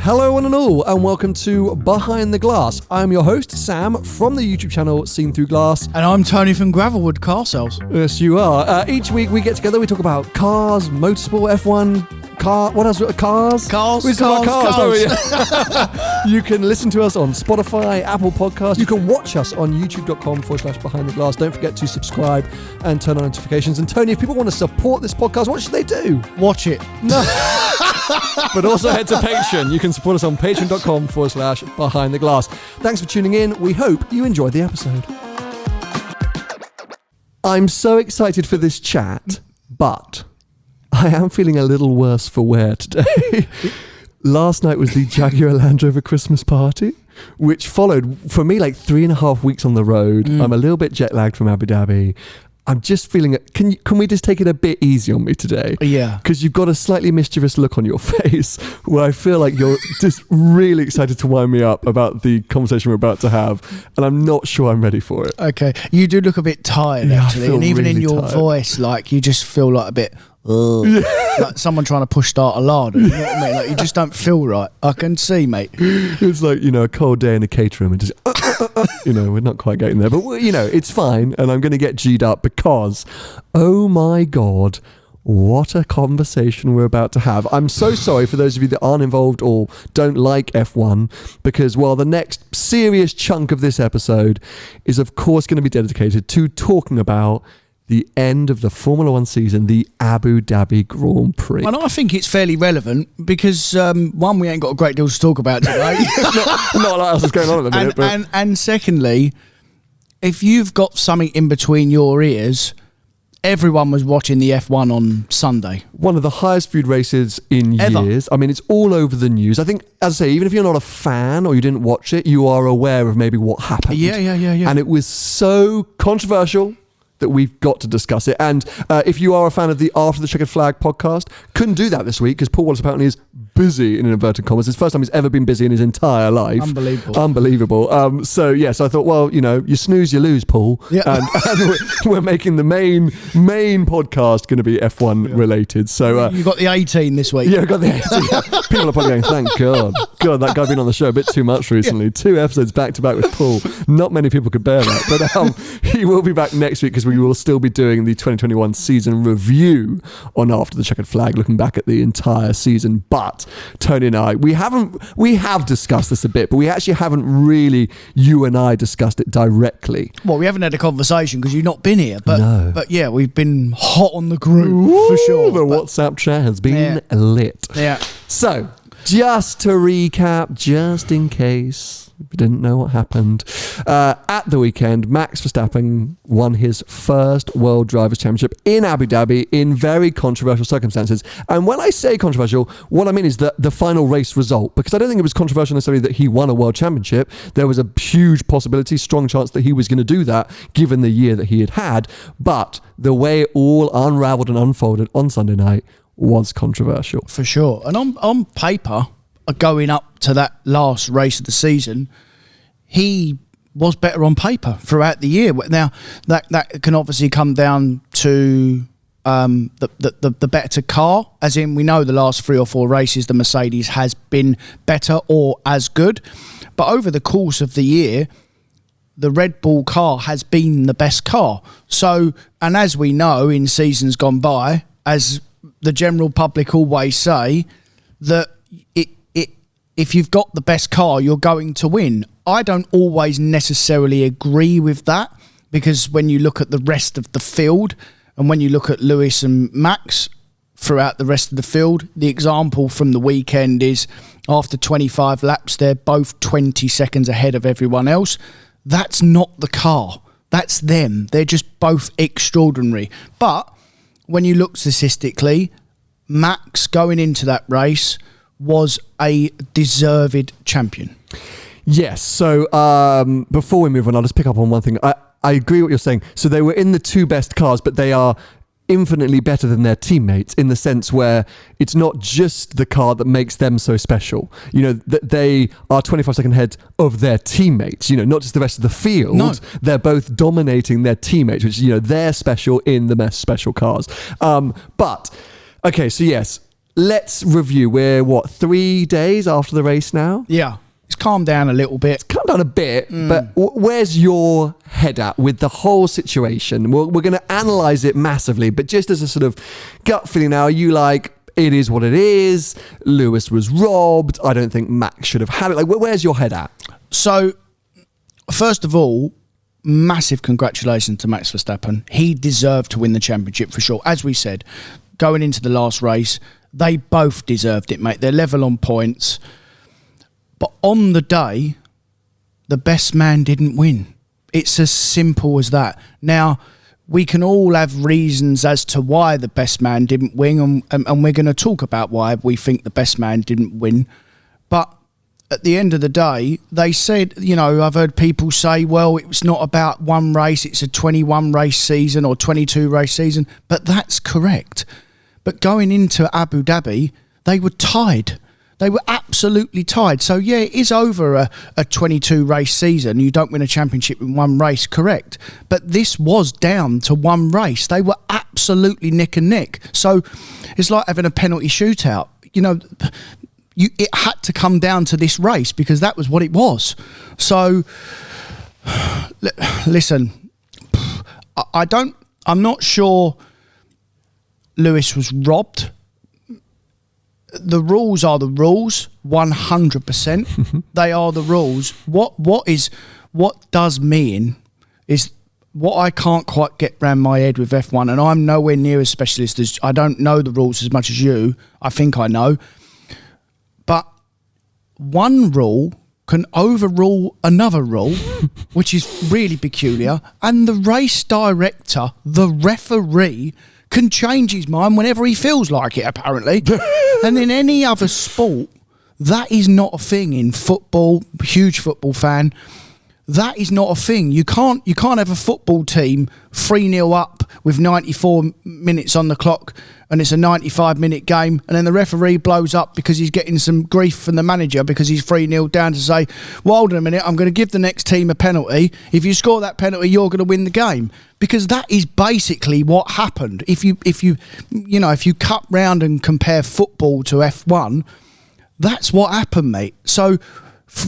Hello one and all, and welcome to Behind the Glass. I'm your host, Sam, from the YouTube channel Seen Through Glass. And I'm Tony from Gravelwood Car Sales. Yes, you are. Each week we get together, we talk about cars, motorsport, F1, what else? Cars? We talk about cars. You can listen to us on Spotify, Apple Podcasts. You can watch us on youtube.com/Behind the Glass. Don't forget to subscribe and turn on notifications. And Tony, if people want to support this podcast, what should they do? Watch it. No. But also head to Patreon. You can support us on patreon.com/Behind the Glass. Thanks for tuning in. We hope you enjoyed the episode. I'm so excited for this chat, but I am feeling a little worse for wear today. Last night was the Jaguar Land Rover Christmas party, which followed, for me, like 3.5 weeks on the road. I'm a little bit jet lagged from Abu Dhabi. I'm just feeling it. Can we just take it a bit easy on me today? Yeah. Because you've got a slightly mischievous look on your face where I feel like you're just really excited to wind me up about the conversation we're about to have. And I'm not sure I'm ready for it. Okay. You do look a bit tired, Yeah, actually. I feel And even really in your tired. voice, like, you just feel like a bit... like someone trying to push start a larder. You know what I mean? Like, you just don't feel right. I can see, mate. It's like, a cold day in a cater room and just, we're not quite getting there. But, it's fine. And I'm going to get G'd up because, oh my God, what a conversation we're about to have. I'm so sorry for those of you that aren't involved or don't like F1 because, well, the next serious chunk of this episode is, of course, going to be dedicated to talking about the end of the Formula One season, the Abu Dhabi Grand Prix. And I think it's fairly relevant because, one, we ain't got a great deal to talk about today. not a lot else is going on at the minute. And secondly, if you've got something in between your ears, everyone was watching the F1 on Sunday. One of the highest viewed races in years. I mean, it's all over the news. I think, as I say, even if you're not a fan or you didn't watch it, you are aware of maybe what happened. Yeah. And it was so controversial that we've got to discuss it. And if you are a fan of the After the Checkered Flag podcast, couldn't do that this week because Paul Wallace apparently is busy, in inverted commas. It's the first time he's ever been busy in his entire life. Unbelievable. So I thought, well, you snooze, you lose, Paul. Yeah. And we're making the main podcast going to be F1 related. So you got the 18 this week. Yeah, I got the 18. People are probably going, thank God. God, that guy's been on the show a bit too much recently. 2 episodes back to back with Paul. Not many people could bear that. But he will be back next week because we will still be doing the 2021 season review on After the Checkered Flag, looking back at the entire season. But Tony and I, we have discussed this a bit, but we actually haven't really, you and I, discussed it directly. Well, we haven't had a conversation because you've not been here, but No. but yeah, we've been hot on the group for sure. The WhatsApp chat has been lit. Yeah. So, just to recap, just in case you didn't know what happened, at the weekend, Max Verstappen won his first World Drivers' Championship in Abu Dhabi in very controversial circumstances. And when I say controversial, what I mean is the final race result, because I don't think it was controversial necessarily that he won a World Championship. There was a huge possibility, strong chance that he was going to do that given the year that he had. But the way it all unraveled and unfolded on Sunday night was controversial. For sure. And on paper, going up to that last race of the season, he was better on paper throughout the year. Now, that can obviously come down to the better car, as in we know the last 3 or 4 races the Mercedes has been better or as good. But over the course of the year, the Red Bull car has been the best car. So, and as we know in seasons gone by, as the general public always say, that if you've got the best car, you're going to win. I don't always necessarily agree with that, because when you look at the rest of the field and when you look at Lewis and Max throughout the rest of the field, the example from the weekend is after 25 laps, they're both 20 seconds ahead of everyone else. That's not the car. That's them. They're just both extraordinary. But when you look statistically, Max going into that race was a deserved champion. Yes. So before we move on, I'll just pick up on one thing. I agree with what you're saying. So they were in the 2 best cars, but they are infinitely better than their teammates in the sense where it's not just the car that makes them so special. That they are 25 seconds ahead of their teammates, not just the rest of the field. No. They're both dominating their teammates, which, they're special in the most special cars. But, okay, so yes, let's review. We're, 3 days after the race now? Yeah. It's calmed down a little bit. Calm down a bit, but where's your head at with the whole situation? We're going to analyse it massively, but just as a sort of gut feeling now, are you like, it is what it is, Lewis was robbed, I don't think Max should have had it? Like, where's your head at? So, first of all, massive congratulations to Max Verstappen. He deserved to win the championship for sure. As we said, going into the last race, they both deserved it, mate. They're level on points. But on the day, the best man didn't win. It's as simple as that. Now, we can all have reasons as to why the best man didn't win, and we're going to talk about why we think the best man didn't win. But at the end of the day, they said, I've heard people say, well, it's not about one race, it's a 21 race season or 22 race season. But that's correct. But going into Abu Dhabi, they were tied. They were absolutely tied. So, yeah, it is over a 22 race season. You don't win a championship in one race, correct. But this was down to one race. They were absolutely neck and neck. So it's like having a penalty shootout. It had to come down to this race because that was what it was. So, listen, I'm not sure Lewis was robbed. The rules are the rules, 100%. They are the rules. What does me in is what I can't quite get round my head with F1, and I'm nowhere near as specialist as I don't know the rules as much as you. I think I know, but one rule can overrule another rule, which is really peculiar, and the race director, the referee, can change his mind whenever he feels like it, apparently. And in any other sport, that is not a thing. In football, huge football fan, that is not a thing. You can't have a football team 3-0 up with 94 minutes on the clock and it's a 95-minute game, and then the referee blows up because he's getting some grief from the manager because he's 3-0 down to say, well, hold on a minute, I'm going to give the next team a penalty. If you score that penalty, you're going to win the game. Because that is basically what happened. If you cut round and compare football to F1, that's what happened, mate. So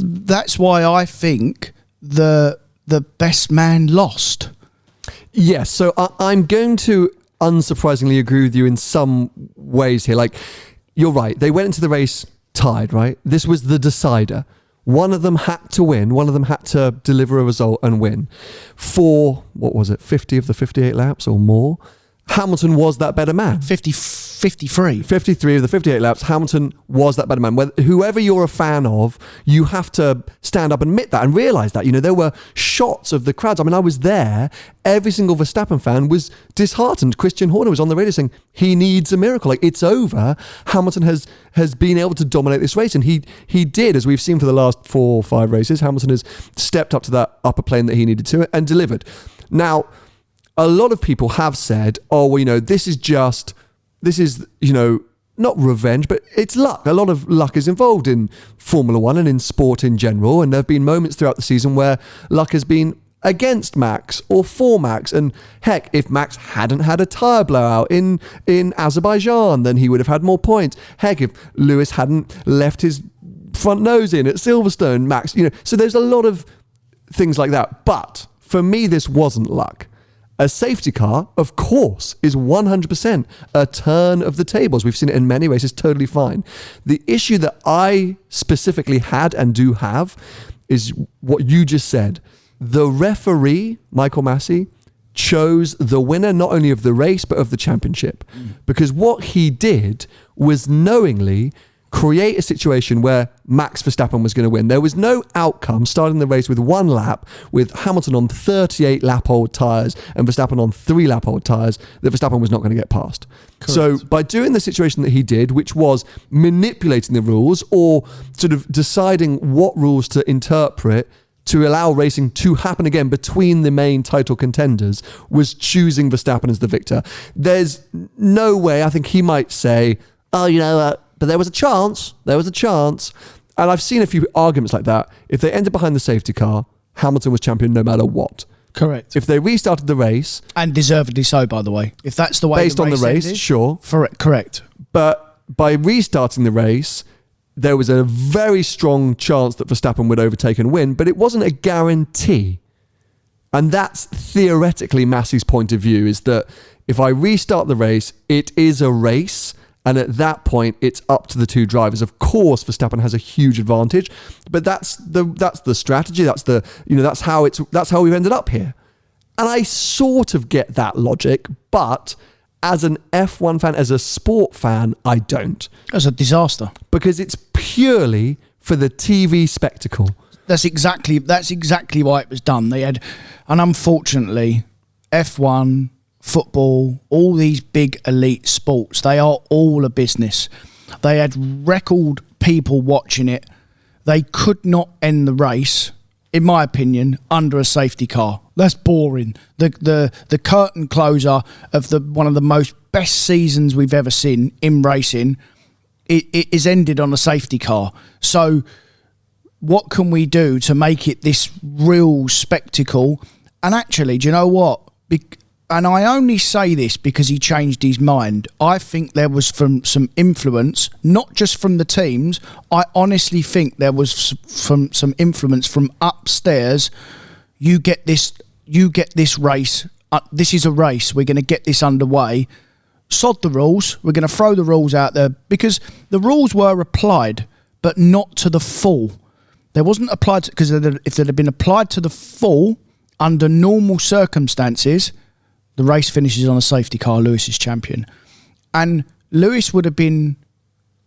that's why I think the best man lost. Yes, so I'm going to unsurprisingly agree with you in some ways here. Like, you're right. They went into the race tied, right? This was the decider. One of them had to win. One of them had to deliver a result and win. For, 50 of the 58 laps or more? Hamilton was that better man. 53. 53 of the 58 laps, Hamilton was that better man. Whoever you're a fan of, you have to stand up and admit that and realise that. There were shots of the crowds. I mean, I was there. Every single Verstappen fan was disheartened. Christian Horner was on the radio saying, he needs a miracle. Like, it's over. Hamilton has been able to dominate this race. And he did, as we've seen for the last 4 or 5 races. Hamilton has stepped up to that upper plane that he needed to and delivered. Now, a lot of people have said, oh, well, this is, not revenge, but it's luck. A lot of luck is involved in Formula One and in sport in general. And there have been moments throughout the season where luck has been against Max or for Max. And heck, if Max hadn't had a tyre blowout in Azerbaijan, then he would have had more points. Heck, if Lewis hadn't left his front nose in at Silverstone, Max, so there's a lot of things like that. But for me, this wasn't luck. A safety car, of course, is 100% a turn of the tables. We've seen it in many races, totally fine. The issue that I specifically had and do have is what you just said. The referee, Michael Massey, chose the winner not only of the race, but of the championship. Because what he did was knowingly create a situation where Max Verstappen was going to win. There was no outcome starting the race with 1 lap, with Hamilton on 38 lap old tyres and Verstappen on 3 lap old tyres, that Verstappen was not going to get past. Correct. So by doing the situation that he did, which was manipulating the rules or sort of deciding what rules to interpret to allow racing to happen again between the main title contenders, was choosing Verstappen as the victor. There's no way, I think he might say, oh, but there was a chance. And I've seen a few arguments like that. If they ended behind the safety car, Hamilton was champion no matter what. Correct. If they restarted the race... And deservedly so, by the way. If that's the way based on the race, ended, sure. Correct. But by restarting the race, there was a very strong chance that Verstappen would overtake and win, but it wasn't a guarantee. And that's theoretically Massey's point of view, is that if I restart the race, it is a race. And at that point, it's up to the two drivers. Of course, Verstappen has a huge advantage, but that's the strategy. That's how we've ended up here. And I sort of get that logic, but as an F1 fan, as a sport fan, I don't. That's a disaster. Because it's purely for the TV spectacle. That's exactly why it was done. They had, and unfortunately, F1, football, all these big elite sports, they are all a business. They had record people watching it. They could not end the race, in my opinion, under a safety car. That's boring. The curtain closer of one of the most best seasons we've ever seen in racing, it is ended on a safety car. So what can we do to make it this real spectacle? And actually, do you know what? And I only say this because he changed his mind. I think there was some influence, not just from the teams. I honestly think there was some influence from upstairs. You get this race. This is a race. We're going to get this underway. Sod the rules. We're going to throw the rules out there, because the rules were applied, but not to the full. There wasn't applied, because if they'd have been applied to the full under normal circumstances, the race finishes on a safety car. Lewis is champion. And Lewis would have been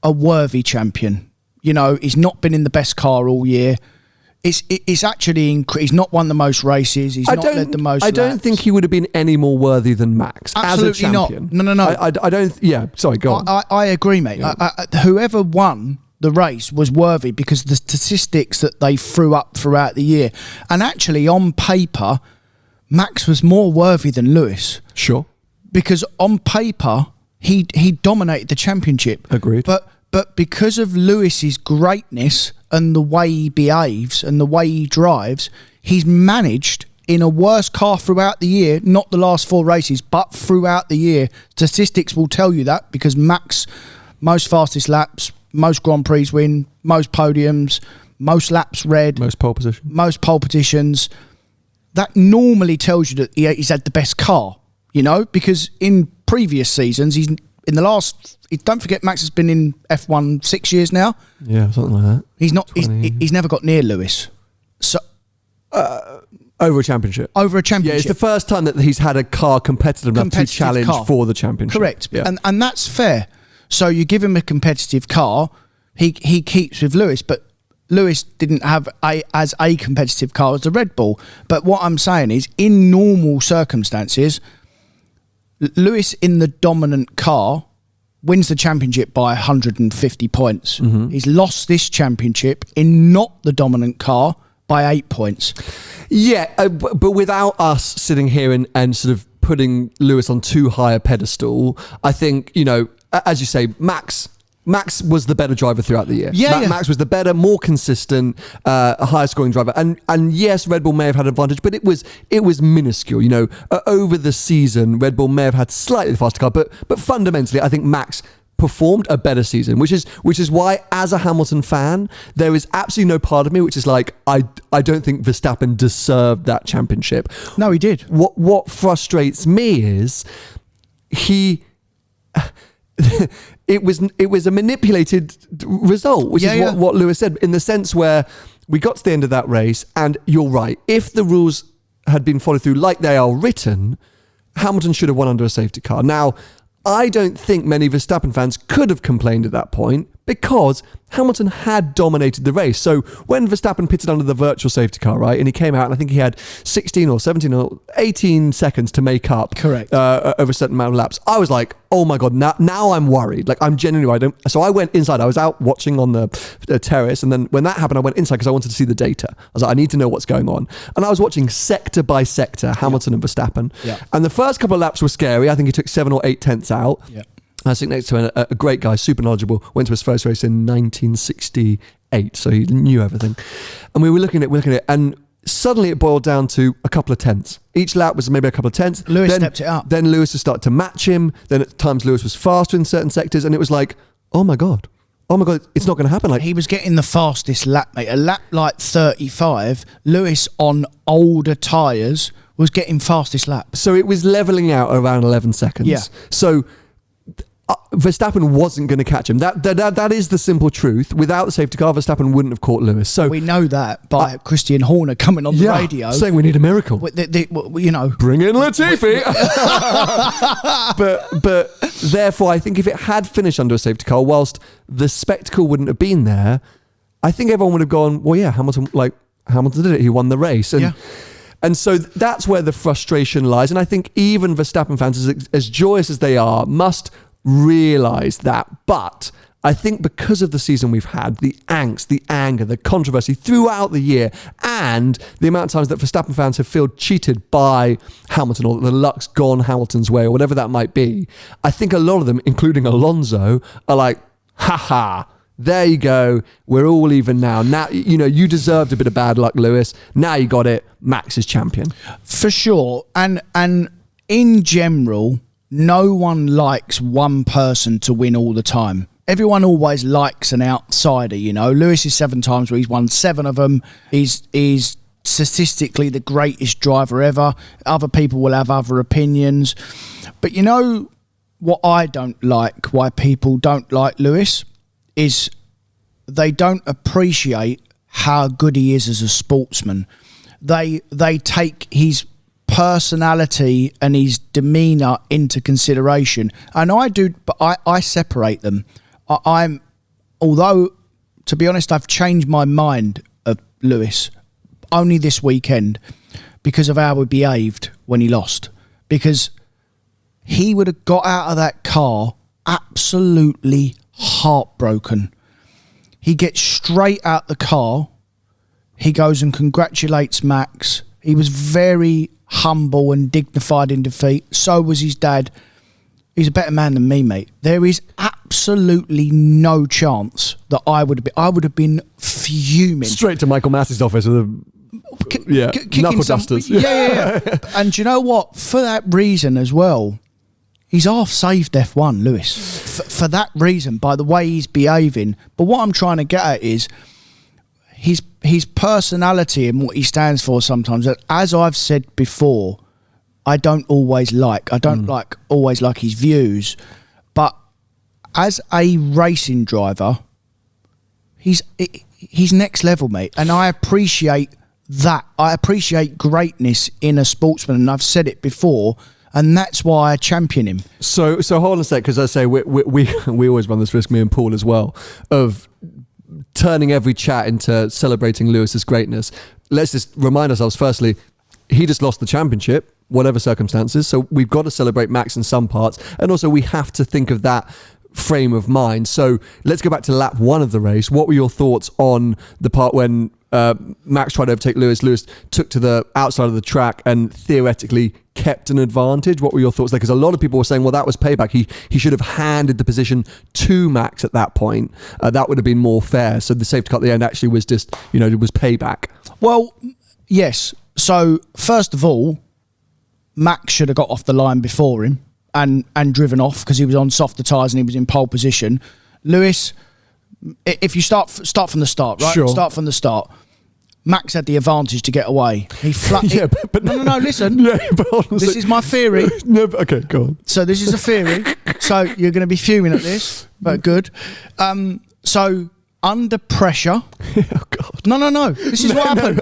a worthy champion. You know, he's not been in the best car all year. It's actually, he's not won the most races. He's not led the most I don't laps. think he would have been any more worthy than Max Absolutely as a champion. Not. No. I don't, yeah, sorry, go on. I agree, mate. Yeah. Whoever won the race was worthy because of the statistics that they threw up throughout the year. And actually, on paper, Max was more worthy than Lewis. Sure. Because on paper, he dominated the championship. Agreed. But because of Lewis's greatness and the way he behaves and the way he drives, he's managed in a worse car throughout the year, not the last 4 races, but throughout the year. Statistics will tell you that, because Max, most fastest laps, most Grand Prix win, most podiums, most laps read. Most pole positions. That normally tells you that he's had the best car, you know, because in previous seasons, don't forget, Max has been in F1 6 years now. Yeah, something like that. He's never got near Lewis. So over a championship. Yeah, it's the first time that he's had a car competitive enough to challenge for the championship. Correct. Yeah. And that's fair. So you give him a competitive car, he keeps with Lewis, but Lewis didn't have as a competitive car as the Red Bull. But what I'm saying is, in normal circumstances, Lewis in the dominant car wins the championship by 150 points. Mm-hmm. He's lost this championship in not the dominant car by 8 points. Yeah, but without us sitting here and sort of putting Lewis on too high a pedestal, I think, you know, as you say, Max was the better driver throughout the year. Max was the better, more consistent, higher scoring driver. And yes, Red Bull may have had an advantage, but it was minuscule. You know, over the season, Red Bull may have had slightly faster car, but fundamentally, I think Max performed a better season, which is why, as a Hamilton fan, there is absolutely no part of me which is like, I don't think Verstappen deserved that championship. No, he did. What frustrates me is it was a manipulated result, which is what Lewis said, in the sense where we got to the end of that race, and you're right, if the rules had been followed through like they are written, Hamilton should have won under a safety car. Now, I don't think many Verstappen fans could have complained at that point, because Hamilton had dominated the race. So when Verstappen pitted under the virtual safety car, right, and he came out, and I think he had 16 or 17 or 18 seconds to make up. Correct. Over a certain amount of laps. I was like, oh my God, now I'm worried. Like, I'm genuinely worried. So I went inside. I was out watching on the terrace, and then when that happened, I went inside because I wanted to see the data. I was like, I need to know what's going on. And I was watching sector by sector, Hamilton and Verstappen. Yeah. And the first couple of laps were scary. I think he took 7 or 8 tenths out. Yeah. I was sitting next to a great guy, super knowledgeable, went to his first race in 1968, so he knew everything. And we were looking at it, and suddenly it boiled down to a couple of tenths. Each lap was maybe a couple of tenths. Lewis stepped it up. Then Lewis has started to match him. Then at times Lewis was faster in certain sectors, and it was like, oh my God, it's not going to happen. Like, he was getting the fastest lap, mate. A lap like 35, Lewis on older tyres was getting fastest lap. so it was leveling out around 11 seconds. Yeah. So Verstappen wasn't going to catch him. That is the simple truth. Without the safety car, Verstappen wouldn't have caught Lewis. So We know that by Christian Horner coming on the radio. saying we need a miracle. You know. Bring in Latifi. but therefore, I think if it had finished under a safety car, whilst the spectacle wouldn't have been there, I think everyone would have gone, well, yeah, Hamilton did it. He won the race. And so that's where the frustration lies. And I think even Verstappen fans, as joyous as they are, must realise that. But I think because of the season we've had, the angst, the anger, the controversy throughout the year, and the amount of times that Verstappen fans have felt cheated by Hamilton, or that the luck's gone Hamilton's way, or whatever that might be, I think a lot of them, including Alonso, are like, haha, there you go, we're all even now. Now, you deserved a bit of bad luck, Lewis. Now you got it, Max is champion. For sure. And in general, no one likes one person to win all the time. Everyone always likes an outsider, Lewis is 7 times where he's won 7 of them. He's statistically the greatest driver ever. Other people will have other opinions. But what I don't like, why people don't like Lewis, is they don't appreciate how good he is as a sportsman. They take his personality and his demeanour into consideration, and I do, but I separate them. Although, to be honest, I've changed my mind of Lewis only this weekend because of how he behaved when he lost. Because he would have got out of that car absolutely heartbroken. He gets straight out the car. He goes and congratulates Max. He was very humble and dignified in defeat. So was his dad. He's a better man than me, mate. There is absolutely no chance that I would have been fuming. Straight to Michael Massey's office with a knuckle dusters. Yeah. And do you know what? For that reason as well, he's half saved F1, Lewis. For that reason, by the way he's behaving. But what I'm trying to get at is his personality and what he stands for sometimes. As I've said before, I don't always like. I don't always like his views. But as a racing driver, he's next level, mate. And I appreciate that. I appreciate greatness in a sportsman. And I've said it before. And that's why I champion him. So hold on a sec, because I say we always run this risk, me and Paul as well, of turning every chat into celebrating Lewis's greatness. Let's just remind ourselves, firstly, he just lost the championship, whatever circumstances. So we've got to celebrate Max in some parts. And also we have to think of that frame of mind. So let's go back to lap 1 of the race. What were your thoughts on the part when Max tried to overtake Lewis? Lewis took to the outside of the track and theoretically kept an advantage. What were your thoughts there? Because a lot of people were saying, well, that was payback. He should have handed the position to Max at that point. That would have been more fair. So the safety car at the end actually was just, it was payback. Well, yes. So first of all, Max should have got off the line before him and driven off because he was on softer tyres and he was in pole position. Lewis, if you start from the start, right? Sure. Start from the start. Max had the advantage to get away. He but no, listen. Yeah, but this is my theory. No, okay, go on. So this is a theory. So you're going to be fuming at this, but good. So under pressure. Oh God. No. This is what happened.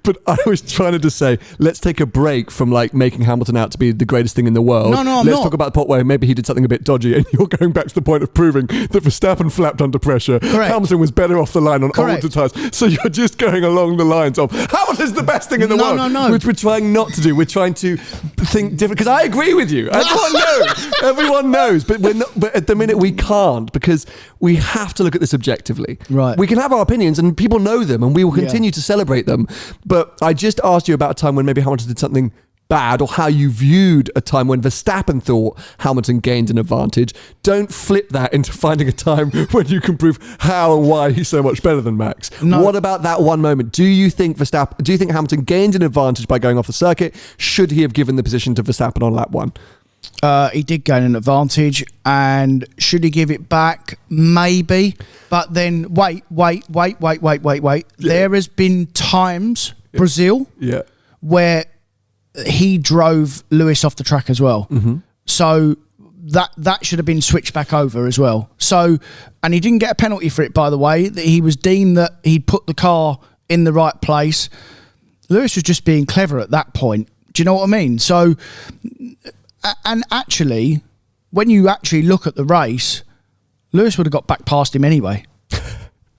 But I was trying to just say, let's take a break from making Hamilton out to be the greatest thing in the world. No, I'm let's not. talk about the part where maybe he did something a bit dodgy, and you're going back to the point of proving that Verstappen flapped under pressure. Correct. Hamilton was better off the line on Correct. older tyres. So you're just going along the lines of Hamilton's the best thing in the world. No. Which we're trying not to do. We're trying to think different. Because I agree with you. Everyone knows. Everyone knows. But we're not. But at the minute we can't, because we have to look at this objectively. Right. We can have our opinions, and people know them, and we will continue to celebrate them. But I just asked you about a time when maybe Hamilton did something bad, or how you viewed a time when Verstappen thought Hamilton gained an advantage. Don't flip that into finding a time when you can prove how and why he's so much better than Max. No. What about that one moment? Do you think Hamilton gained an advantage by going off the circuit? Should he have given the position to Verstappen on lap 1? He did gain an advantage, and should he give it back? Maybe. But then wait. Yeah. There has been times, Brazil, where he drove Lewis off the track as well. Mm-hmm. So that should have been switched back over as well. So, and he didn't get a penalty for it, by the way. That he was deemed that he'd put the car in the right place. Lewis was just being clever at that point. Do you know what I mean? So, and actually, when you actually look at the race, Lewis would have got back past him anyway.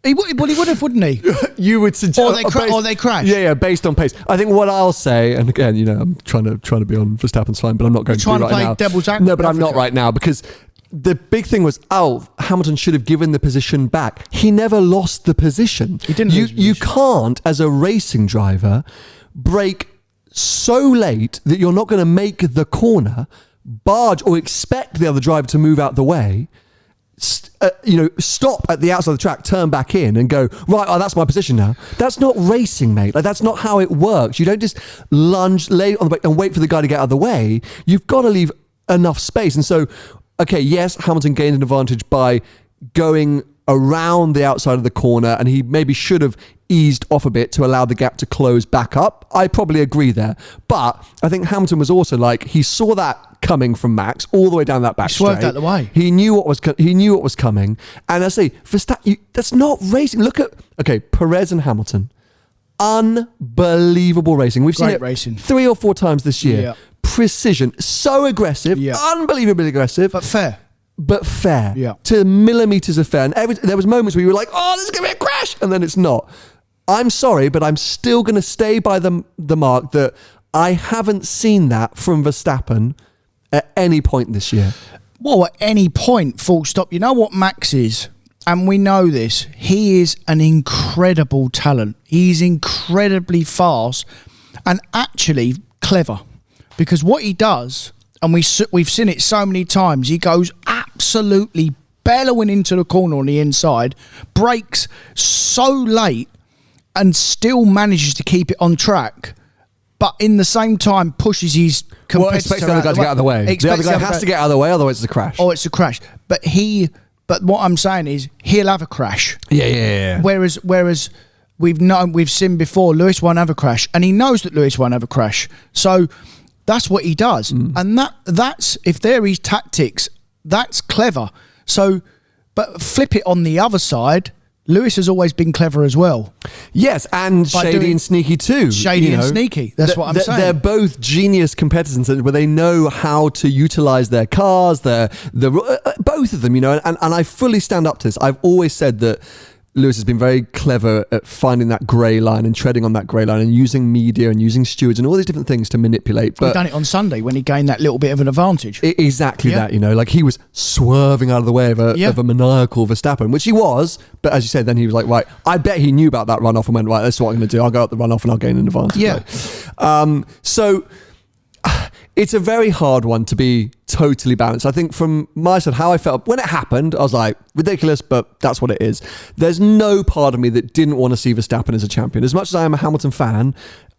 He would have, wouldn't he? You would suggest, or they crash. Yeah, based on pace. I think what I'll say, and again, I'm trying to be on Verstappen's side, but I'm not going to be right now. Trying to play devil's advocate. No, but I'm not right now, because the big thing was, Hamilton should have given the position back. He never lost the position. He didn't. You can't, as a racing driver, brake so late that you're not going to make the corner, barge or expect the other driver to move out the way. Stop at the outside of the track, turn back in and go, right, that's my position now. That's not racing, mate. Like, that's not how it works. You don't just lunge, lay on the brake and wait for the guy to get out of the way. You've got to leave enough space. And so, okay, yes, Hamilton gained an advantage by going around the outside of the corner, and he maybe should have eased off a bit to allow the gap to close back up. I probably agree there. But I think Hamilton was also like, he saw that coming from Max all the way down that back straight. Swerved out the way. He knew what was coming. And I say, Verstappen, that's not racing. Look at, Perez and Hamilton. Unbelievable racing. We've seen it racing 3 or 4 times this year. Yeah. Precision, so aggressive, unbelievably aggressive. But fair. Yeah. To millimeters of fair. And there was moments where you were like, oh, there's going to be a crash. And then it's not. I'm sorry, but I'm still going to stay by the mark that I haven't seen that from Verstappen at any point this year. Well, at any point, full stop. You know what Max is? And we know this. He is an incredible talent. He's incredibly fast and actually clever. Because what he does, and we've seen it so many times, he goes absolutely bellowing into the corner on the inside, brakes so late and still manages to keep it on track, but in the same time pushes his competitor Well, expects the other guy to get out of the way. The other guy has to get out of the way, otherwise it's a crash. Oh, it's a crash. But what I'm saying is he'll have a crash. Yeah. Whereas we've seen before, Lewis won't have a crash, and he knows that Lewis won't have a crash. So that's what he does. And that's, if they're his tactics, that's clever. So, but flip it on the other side, Lewis has always been clever as well. Yes, and shady and sneaky too. Shady and sneaky. That's what I'm saying. They're both genius competitors where they know how to utilize their cars, both of them, and I fully stand up to this. I've always said that Lewis has been very clever at finding that grey line and treading on that grey line and using media and using stewards and all these different things to manipulate. But he done it on Sunday when he gained that little bit of an advantage. Exactly that, like he was swerving out of the way of a maniacal Verstappen, which he was. But as you said, then he was like, right, I bet he knew about that runoff and went, right, that's what I'm going to do. I'll go up the runoff and I'll gain an advantage. Yeah. So it's a very hard one to be totally balanced. I think from my side, how I felt when it happened, I was like, ridiculous, but that's what it is. There's no part of me that didn't want to see Verstappen as a champion. As much as I am a Hamilton fan,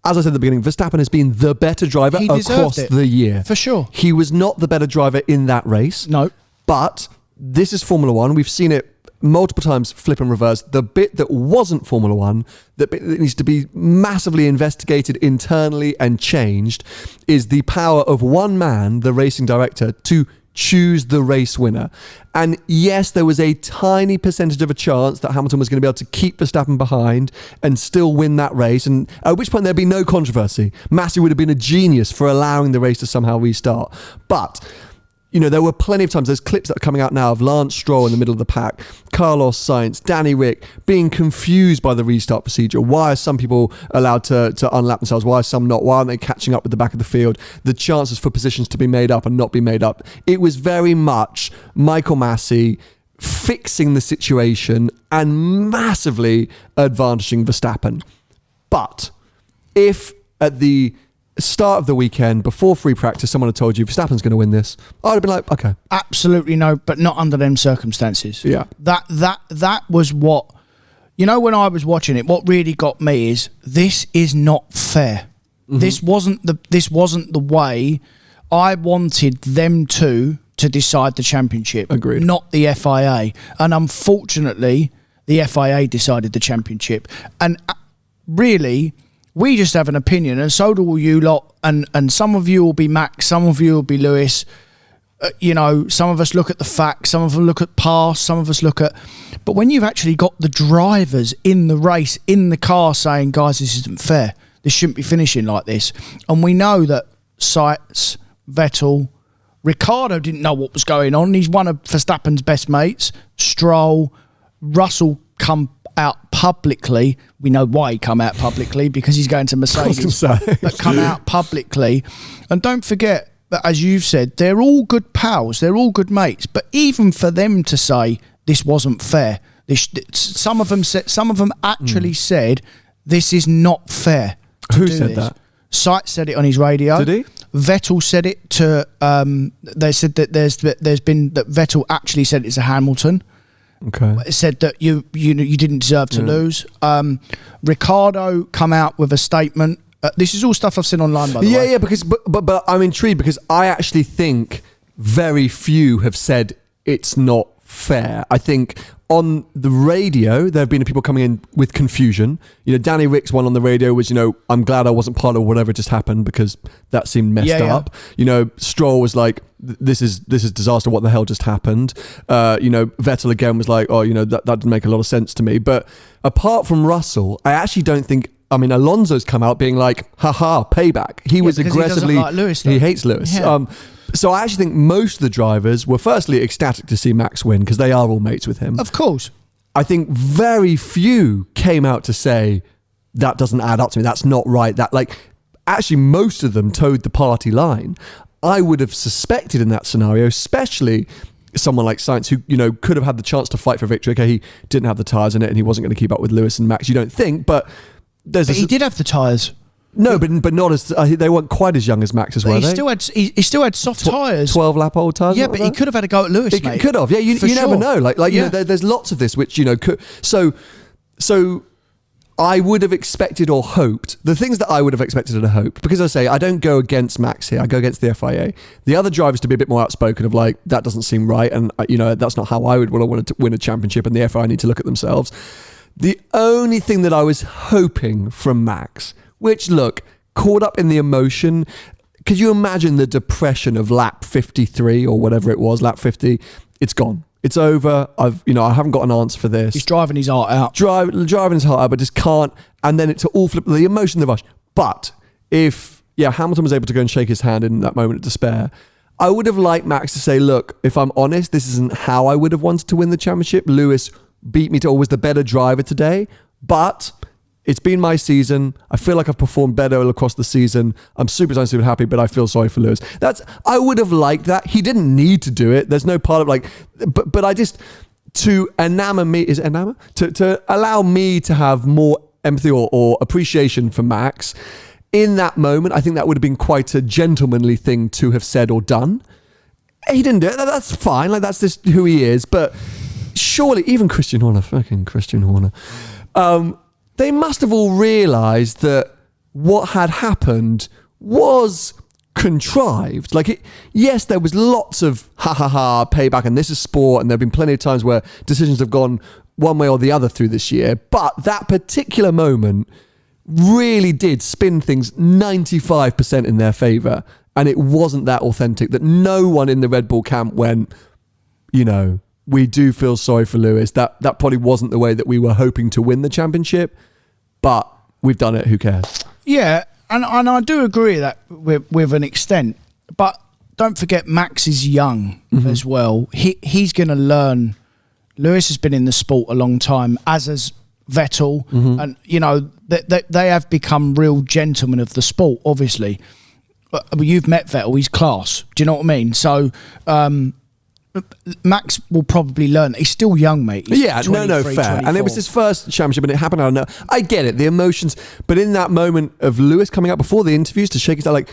as I said at the beginning, Verstappen has been the better driver across the year. For sure. He was not the better driver in that race. No. But this is Formula One. We've seen it multiple times flip and reverse. The bit that wasn't Formula One, that bit that needs to be massively investigated internally and changed, is the power of one man, the racing director, to choose the race winner. And yes, there was a tiny percentage of a chance that Hamilton was going to be able to keep Verstappen behind and still win that race, and at which point there'd be no controversy. Massey would have been a genius for allowing the race to somehow restart. But there were plenty of times, there's clips that are coming out now of Lance Stroll in the middle of the pack, Carlos Sainz, Danny Rick being confused by the restart procedure. Why are some people allowed to unlap themselves? Why are some not? Why aren't they catching up with the back of the field? The chances for positions to be made up and not be made up. It was very much Michael Massey fixing the situation and massively advantaging Verstappen. But if at the start of the weekend, before free practice, someone had told you Verstappen's going to win this, I'd have been like, okay. Absolutely no, but not under them circumstances. Yeah. That was what, when I was watching it, what really got me is this is not fair. Mm-hmm. This wasn't the way I wanted them to decide the championship. Agreed. Not the FIA. And unfortunately, the FIA decided the championship. And really, we just have an opinion, and so do all you lot. And some of you will be Max, some of you will be Lewis. Some of us look at the facts, some of us look at past, some of us look at... But when you've actually got the drivers in the race, in the car, saying, guys, this isn't fair. This shouldn't be finishing like this. And we know that Seitz, Vettel, Ricciardo didn't know what was going on. He's one of Verstappen's best mates. Stroll, Russell come out publicly. We know why he come out publicly, because he's going to Mercedes. But come out publicly. And don't forget that, as you've said, they're all good pals. They're all good mates. But even for them to say this wasn't fair, some of them actually said this is not fair. Who said that? Seitz said it on his radio. Did he? Vettel said it to. They said that there's been that Vettel actually said it's a Hamilton. Okay. It said that you didn't deserve to lose. Ricciardo come out with a statement. This is all stuff I've seen online, by the way. Yeah, because but I'm intrigued, because I actually think very few have said it's not fair. I think on the radio there have been people coming in with confusion. Danny Rick's one on the radio was, I'm glad I wasn't part of whatever just happened, because that seemed messed up. Stroll was like, this is disaster, what the hell just happened? Vettel again was like, that didn't make a lot of sense to me. But apart from Russell, I actually don't think, Alonso's come out being like, haha, payback. He was aggressively, he hates Lewis. Yeah. So I actually think most of the drivers were firstly ecstatic to see Max win, because they are all mates with him. Of course. I think very few came out to say, that doesn't add up to me, that's not right. Actually most of them towed the party line. I would have suspected in that scenario, especially someone like Sainz, who could have had the chance to fight for victory. Okay, he didn't have the tyres in it and he wasn't going to keep up with Lewis and Max, you don't think, but he did have the tyres. No, but not as they weren't quite as young as Max, were they? He still had soft tyres, 12-lap old tyres. Yeah, but he could have had a go at Lewis. Mate. Could have. Yeah, you never know. There's lots of this which could. So I would have expected or hoped the things that I would have expected and hoped, because I say I don't go against Max here. I go against the FIA. The other drivers to be a bit more outspoken of like, that doesn't seem right, and that's not how I would want to win a championship, and the FIA need to look at themselves. The only thing that I was hoping from Max, which, look, caught up in the emotion. Could you imagine the depression of lap 53 or whatever it was, lap 50? It's gone. It's over. I haven't got an answer for this. He's driving his heart out. Driving his heart out, but just can't. And then it's all flip, the emotion, the rush. But if, Hamilton was able to go and shake his hand in that moment of despair, I would have liked Max to say, look, if I'm honest, this isn't how I would have wanted to win the championship. Lewis beat me to always the better driver today, but it's been my season. I feel like I've performed better across the season. I'm super happy, but I feel sorry for Lewis. I would have liked that. He didn't need to do it. There's no part of but I just, to enamor me, is it enamor? To allow me to have more empathy or appreciation for Max in that moment, I think that would have been quite a gentlemanly thing to have said or done. He didn't do it. That's fine. That's just who he is. But surely, even fucking Christian Horner, they must have all realised that what had happened was contrived. Yes, there was lots of payback, and this is sport, and there have been plenty of times where decisions have gone one way or the other through this year, but that particular moment really did spin things 95% in their favour, and it wasn't that authentic, that no one in the Red Bull camp went, we do feel sorry for Lewis. That probably wasn't the way that we were hoping to win the championship, but we've done it. Who cares? Yeah, and I do agree that with an extent, but don't forget Max is young as well. He's going to learn. Lewis has been in the sport a long time, as has Vettel, and they have become real gentlemen of the sport. Obviously, you've met Vettel; he's class. Do you know what I mean? So. Max will probably learn. He's still young, mate. He's fair. 24. And it was his first championship, and it happened. I don't know. I get it, the emotions, but in that moment of Lewis coming out before the interviews to shake his hand,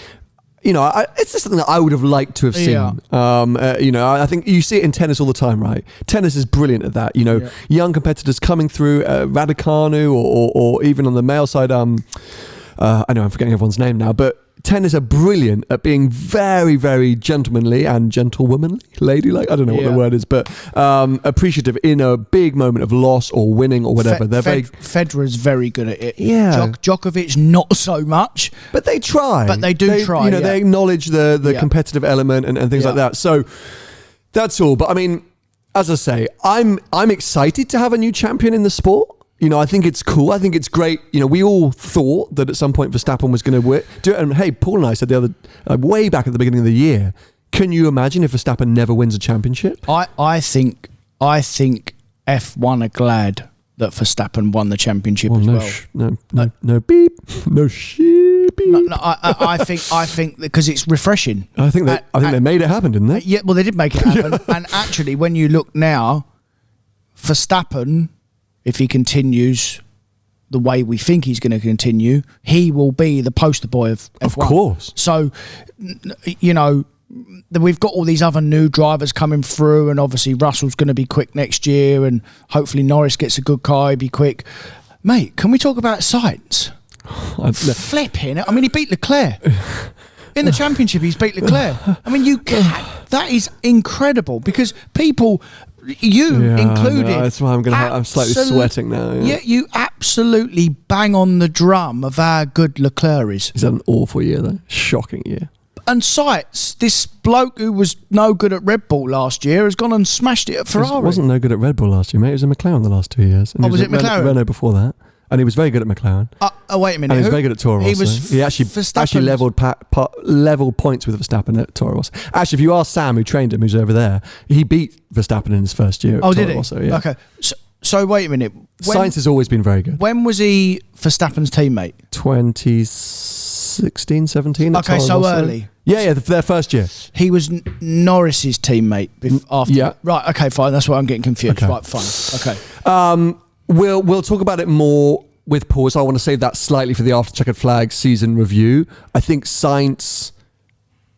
it's just something that I would have liked to have seen. I think you see it in tennis all the time, right? Tennis is brilliant at that. Young competitors coming through, Raducanu, or even on the male side. I know I'm forgetting everyone's name now, but tennis are brilliant at being very, very gentlemanly and gentlewomanly, ladylike. I don't know what the word is, but appreciative in a big moment of loss or winning or whatever. Federer's very good at it. Yeah. Djokovic, not so much. But they try. But they do try. You know, they acknowledge the competitive element and things like that. So that's all. But I mean, as I say, I'm excited to have a new champion in the sport. You know, I think it's cool. I think it's great. You know, we all thought that at some point Verstappen was going to do it. And hey, Paul and I said the other, way back at the beginning of the year, can you imagine if Verstappen never wins a championship? I think F1 are glad that Verstappen won the championship as well. No beep, no sheep. No, I think because it's refreshing. I think they made it happen, didn't they? Yeah, well, they did make it happen. And actually, when you look now, Verstappen, if he continues the way we think he's going to continue, he will be the poster boy of F1. Of course. So, you know, we've got all these other new drivers coming through, and obviously Russell's going to be quick next year, and hopefully Norris gets a good car, he'll be quick. Mate, can we talk about Sainz? Flipping. I mean, he beat Leclerc. In the championship, he's beat Leclerc. I mean, that is incredible, because people... included. That's why I'm slightly sweating now. Yeah, you absolutely bang on the drum of how good Leclerc is. He's had an awful year, though. Shocking year. And Sainz, this bloke who was no good at Red Bull last year, has gone and smashed it at Ferrari. He wasn't no good at Red Bull last year, mate. He was in McLaren the last 2 years. And was it McLaren? Renault before that. And he was very good at McLaren. Wait a minute. And he was very good at Toro Rosso. He actually leveled points with Verstappen at Toro Rosso. Actually, if you ask Sam, who trained him, who's over there, he beat Verstappen in his first year at Toro did he? Rosso. Yeah. Okay. So wait a minute. Sainz has always been very good. When was he Verstappen's teammate? 2016, 17. Okay, so early. Yeah, their first year. He was Norris's teammate after. Yeah. Right, okay, fine. That's why I'm getting confused. Okay. Right, fine. Okay. We'll talk about it more with Paul, so I want to save that slightly for the After Checkered Flag season review. I think Sainz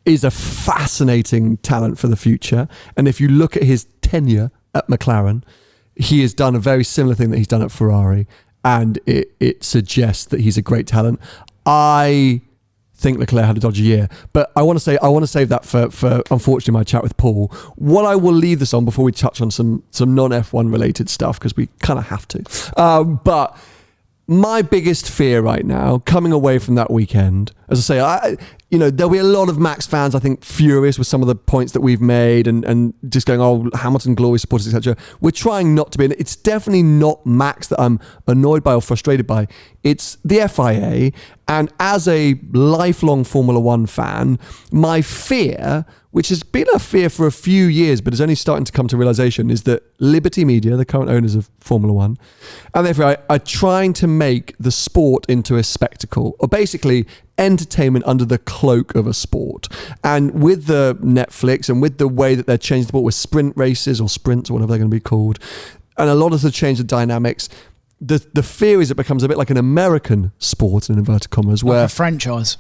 is a fascinating talent for the future. And if you look at his tenure at McLaren, he has done a very similar thing that he's done at Ferrari. And it suggests that he's a great talent. I think Leclerc had a dodgy year, but I want to save that for unfortunately my chat with Paul. What I will leave this on before we touch on some non-F1 related stuff, because we kind of have to. But my biggest fear right now, coming away from that weekend, as I say, there'll be a lot of Max fans, I think, furious with some of the points that we've made and just going, oh, Hamilton glory supporters, etc. We're trying not to be. And it's definitely not Max that I'm annoyed by or frustrated by. It's the FIA. And as a lifelong Formula One fan, my fear, which has been a fear for a few years, but is only starting to come to realization, is that Liberty Media, the current owners of Formula One, and therefore are trying to make the sport into a spectacle, or basically entertainment under the cloak of a sport. And with the Netflix and with the way that they're changing the sport with sprint races or sprints or whatever they're going to be called, and a lot of the change of dynamics, the fear is it becomes a bit like an American sport, in inverted commas, where like a franchise.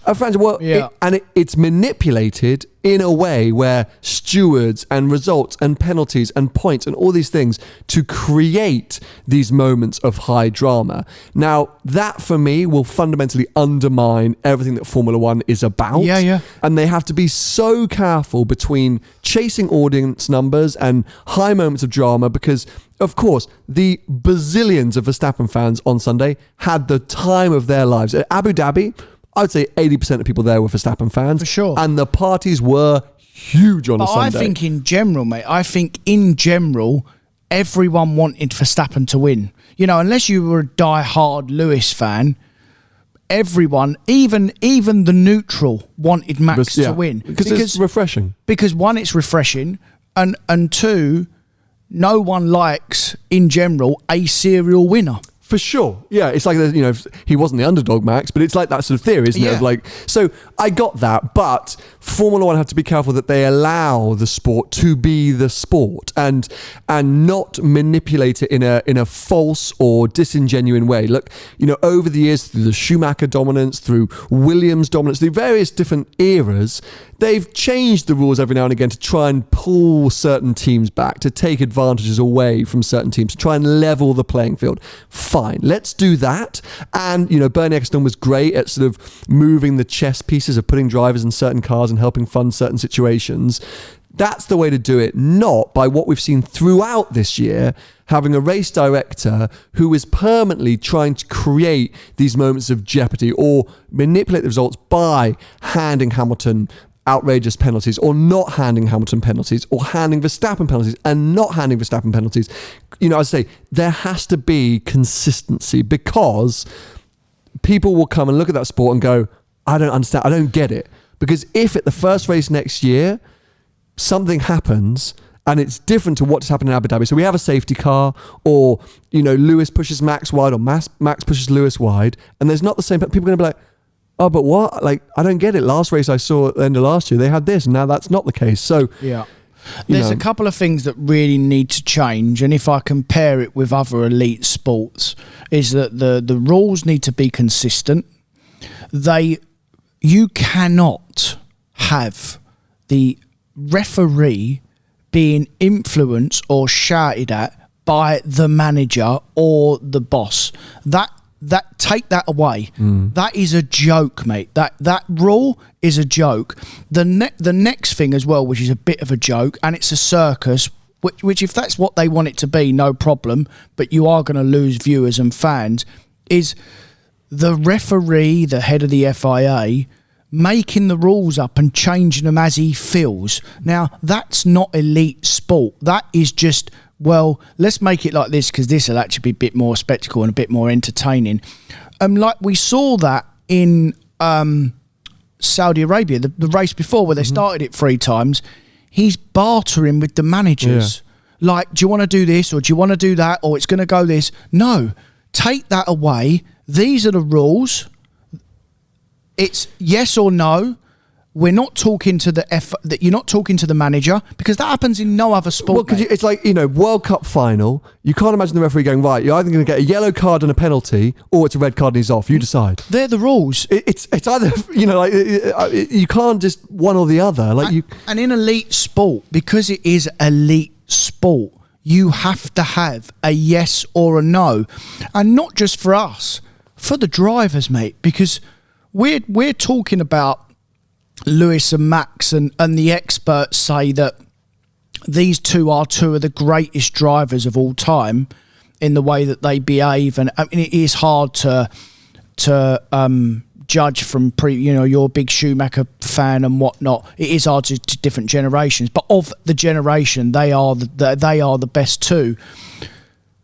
It's manipulated in a way where stewards and results and penalties and points and all these things to create these moments of high drama. Now, that for me will fundamentally undermine everything that Formula One is about. Yeah. And they have to be so careful between chasing audience numbers and high moments of drama, because of course, the bazillions of Verstappen fans on Sunday had the time of their lives. At Abu Dhabi, I would say 80% of people there were Verstappen fans. For sure. And the parties were huge on a Sunday. I think in general, mate, everyone wanted Verstappen to win. You know, unless you were a die-hard Lewis fan, everyone, even the neutral, wanted Max to win. Because it's refreshing. Because one, it's refreshing, and two, no one likes, in general, a serial winner. For sure. Yeah, it's like, he wasn't the underdog, Max, but it's like that sort of theory, isn't it? Of like, so I got that, but Formula One have to be careful that they allow the sport to be the sport and not manipulate it in a false or disingenuine way. Look, over the years, through the Schumacher dominance, through Williams dominance, through various different eras, they've changed the rules every now and again to try and pull certain teams back, to take advantages away from certain teams, to try and level the playing field. Fine. fine. Let's do that. And, Bernie Ecclestone was great at sort of moving the chess pieces of putting drivers in certain cars and helping fund certain situations. That's the way to do it, not by what we've seen throughout this year, having a race director who is permanently trying to create these moments of jeopardy or manipulate the results by handing Hamilton outrageous penalties or not handing Hamilton penalties or handing Verstappen penalties and not handing Verstappen penalties. I say there has to be consistency, because people will come and look at that sport and go, I don't understand, I don't get it. Because if at the first race next year, something happens and it's different to what's happened in Abu Dhabi. So we have a safety car, or, Lewis pushes Max wide, or Max pushes Lewis wide, and there's not the same, people are going to be like, oh, but what? Like, I don't get it. Last race I saw at the end of last year, they had this, and now that's not the case. So, yeah. There's a couple of things that really need to change, and if I compare it with other elite sports, is that the rules need to be consistent. You cannot have the referee being influenced or shouted at by the manager or the boss. That take that away. That is a joke, mate. That rule is a joke. The next thing as well, which is a bit of a joke, and it's a circus, which if that's what they want it to be, no problem, but you are going to lose viewers and fans, is the referee, the head of the FIA, making the rules up and changing them as he feels. Now, that's not elite sport. That is just, well, let's make it like this because this will actually be a bit more spectacle and a bit more entertaining. Like we saw that in Saudi Arabia, the race before, where they started it 3 times. He's bartering with the managers. Yeah. Like, do you want to do this, or do you want to do that, or it's going to go this? No, take that away. These are the rules. It's yes or no. We're not talking to that you're not talking to the manager, because that happens in no other sport. Well, because it's like, World Cup final. You can't imagine the referee going, right, you're either going to get a yellow card and a penalty, or it's a red card and he's off. You decide. They're the rules. It's either, you can't just one or the other. And in elite sport, because it is elite sport, you have to have a yes or a no, and not just for us, for the drivers, mate, because we're talking about Lewis and Max, and the experts say that these two are two of the greatest drivers of all time in the way that they behave. And I mean, it is hard to judge from you're a big Schumacher fan and whatnot. It is hard to different generations, but of the generation, they are the best two.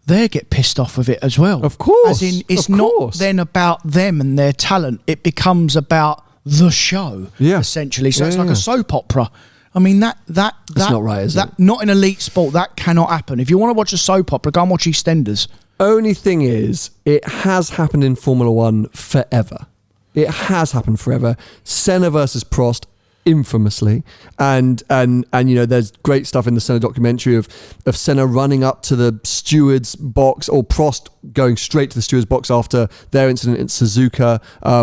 They get pissed off with it as well. Of course. As in, it's not then about them and their talent. It becomes about the show, essentially. So it's like a soap opera. I mean, that's not right, is it? Not in elite sport. That cannot happen. If you want to watch a soap opera, go and watch EastEnders. Only thing is, it has happened in Formula One forever. It has happened forever. Senna versus Prost, infamously, and there's great stuff in the Senna documentary of Senna running up to the steward's box, or Prost going straight to the steward's box after their incident in Suzuka,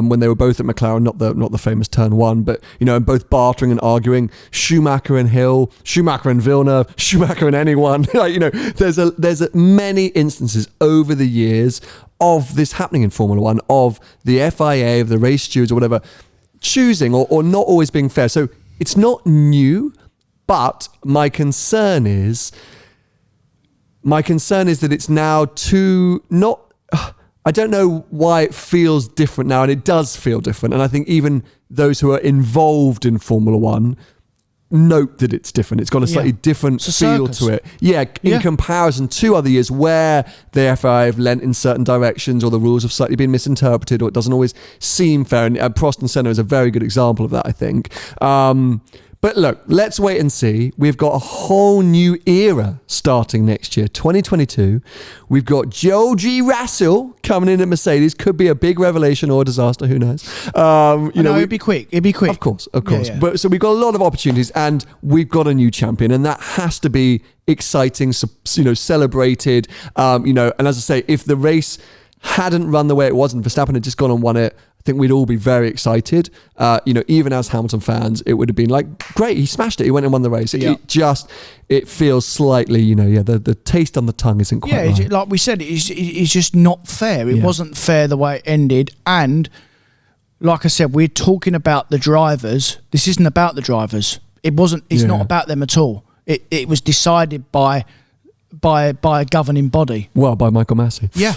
when they were both at McLaren, not the famous turn 1, but and both bartering and arguing. Schumacher and Hill, Schumacher and Villeneuve, Schumacher and anyone. There's many instances over the years of this happening in Formula One, of the FIA, of the race stewards or whatever, choosing or not always being fair. So it's not new, but my concern is that it's now I don't know why it feels different now, and it does feel different. And I think even those who are involved in Formula One note that it's different. It's got a slightly different feel to it. In comparison to other years where the FIA have lent in certain directions, or the rules have slightly been misinterpreted, or it doesn't always seem fair. And Prost and Senna is a very good example of that, I think. But look, let's wait and see. We've got a whole new era starting next year, 2022. We've got George Russell coming in at Mercedes. Could be a big revelation or a disaster. Who knows? It'd be quick. Of course. Yeah. But so we've got a lot of opportunities, and we've got a new champion, and that has to be exciting. Celebrated. And as I say, if the race hadn't run the way it was and Verstappen had just gone and won it, I think we'd all be very excited. Even as Hamilton fans, it would have been like, great, he smashed it. He went and won the race. It feels slightly, the taste on the tongue isn't quite right. Yeah, like we said, it's just not fair. It wasn't fair the way it ended. And like I said, we're talking about the drivers. This isn't about the drivers. It's not about them at all. It was decided by a governing body. Well, by Michael Massey. Yeah.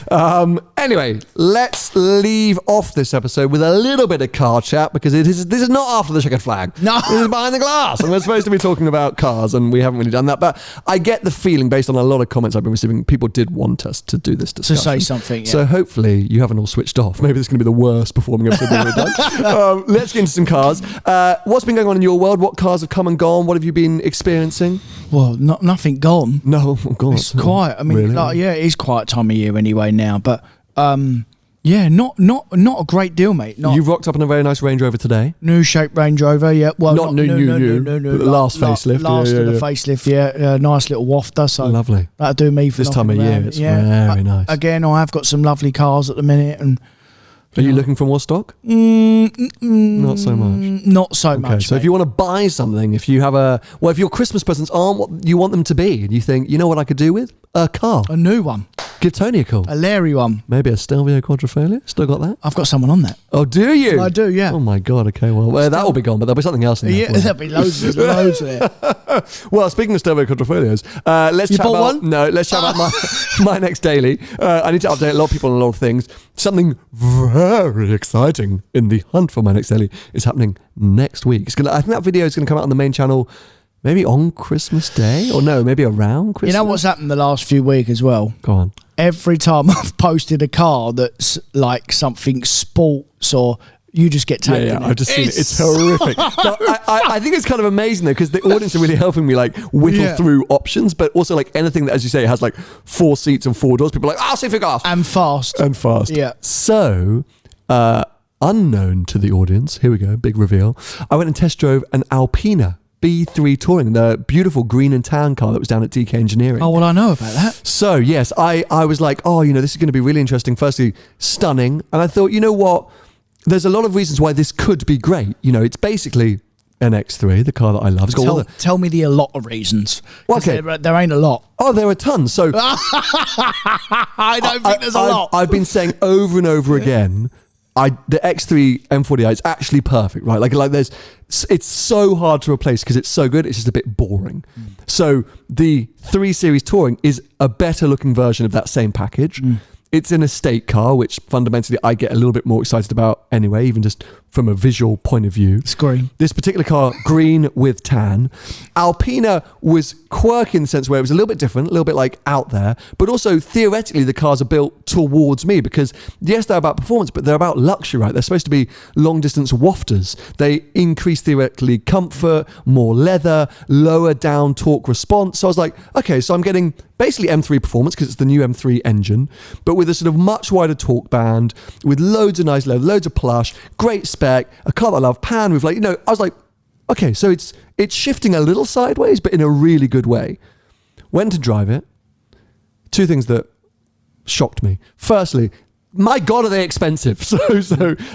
Anyway, let's leave off this episode with a little bit of car chat because this is not after the checkered flag. No. This is behind the glass. And we're supposed to be talking about cars and we haven't really done that. But I get the feeling based on a lot of comments I've been receiving, people did want us to do this discussion. To say something, yeah. So hopefully you haven't all switched off. Maybe this is going to be the worst performing episode we've ever done. Let's get into some cars. What's been going on in your world? What cars have come and gone? What have you been experiencing? Well, nothing gone. No, of course. It's quiet. I mean, Really? it is quiet time of year anyway now. But not a great deal, mate. You've rocked up in a very nice Range Rover today. New shape Range Rover, yeah. Well, Not new, but the last facelift. Last of the facelift, yeah. Nice little wafter. So Lovely. that'll do me for This time of knocking year, around. it's very nice. Again, I have got some lovely cars at the minute, and Are you looking for more stock? Not so much. Not so Okay, much. so if you want to buy something, if your Christmas presents aren't what you want them to be, and you think, you know what I could do with? A car. a new one, Give Tony a call. a Larry one, Maybe a Stelvio Quadrifoglio. Still got that? I've got someone on that. Oh, do you? I do, yeah. Oh my God. Okay. Well, that will be gone, but there'll be something else in there. Yeah, for you. there'll be loads of it. Well, speaking of Stelvio Quadrifolios, let's chat bought about one? No, let's chat about my next daily. I need to update a lot of people on a lot of things. Something very exciting in the hunt for my next daily is happening next week. I think that video is going to come out on the main channel maybe on Christmas Day, or no, maybe around Christmas. You know what's happened the last few weeks as well? Go on. Every time I've posted a car that's like something sports, or you just get taken. Yeah, I've just seen it. It's horrific. But I think it's kind of amazing though, because the audience are really helping me like whittle through options, but also like anything that, as you say, has like 4 seats and 4 doors. People are like, I'll see if it goes. And fast. Yeah. So, unknown to the audience, here we go, big reveal. I went and test drove an Alpina B3 Touring, the beautiful green and tan car that was down at DK Engineering. Oh, well, I know about that. So, yes, I was like, this is going to be really interesting. Firstly, stunning. And I thought, you know what? There's a lot of reasons why this could be great. It's basically an X3, the car that I love. It's got Tell me a lot of reasons. Well, okay. There ain't a lot. Oh, there are tons. So I don't think there's a lot. I've been saying over and over again, the X3 M40i is actually perfect, right? Like it's so hard to replace because it's so good. It's just a bit boring. So the 3 Series Touring is a better looking version of that same package. It's an estate car, which fundamentally I get a little bit more excited about anyway, even just from a visual point of view. It's green. This particular car, green with tan. Alpina was quirky in the sense where it was a little bit different, a little bit like out there, but also theoretically the cars are built towards me because yes, they're about performance, but they're about luxury, right? They're supposed to be long distance wafters. They increase theoretically comfort, more leather, lower down torque response. So I was like, okay, so I'm getting basically M3 performance because it's the new M3 engine, but with a sort of much wider torque band, with loads of nice leather, loads of plush, great spec, a car that I love, pan with I was like, okay, so it's shifting a little sideways, but in a really good way. Went to drive it. 2 things that shocked me. Firstly, my God, are they expensive? So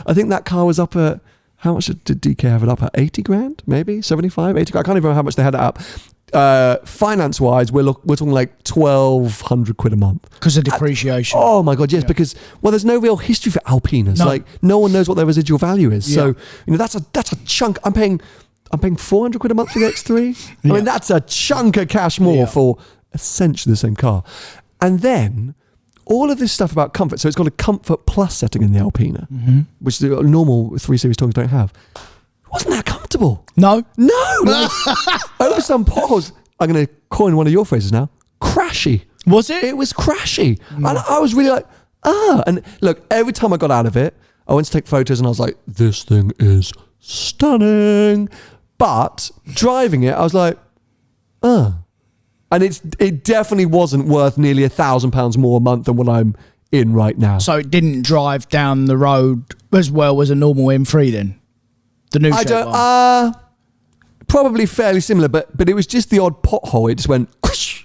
I think that car was up at, how much did DK have it up at? 80 grand, maybe 75, 80 grand. I can't even remember how much they had it up. Finance wise, we're talking like 1,200 quid a month because of depreciation. Oh my God, yes, because there's no real history for Alpinas. No. Like no one knows what their residual value is. So that's a chunk. I'm paying 400 quid a month for the X3. I mean that's a chunk of cash more for essentially the same car. And then all of this stuff about comfort. So it's got a Comfort Plus setting in the Alpina, which the normal 3 Series Touring don't have. Wasn't that comfortable? No. Over some potholes, I'm going to coin one of your phrases now, crashy. Was it? It was crashy. And I was really like, And look, every time I got out of it, I went to take photos and I was like, this thing is stunning. But driving it, I was like, And it definitely wasn't worth nearly £1,000 more a month than what I'm in right now. So it didn't drive down the road as well as a normal M3 then? The new shape one? Probably fairly similar, but it was just the odd pothole. It just went,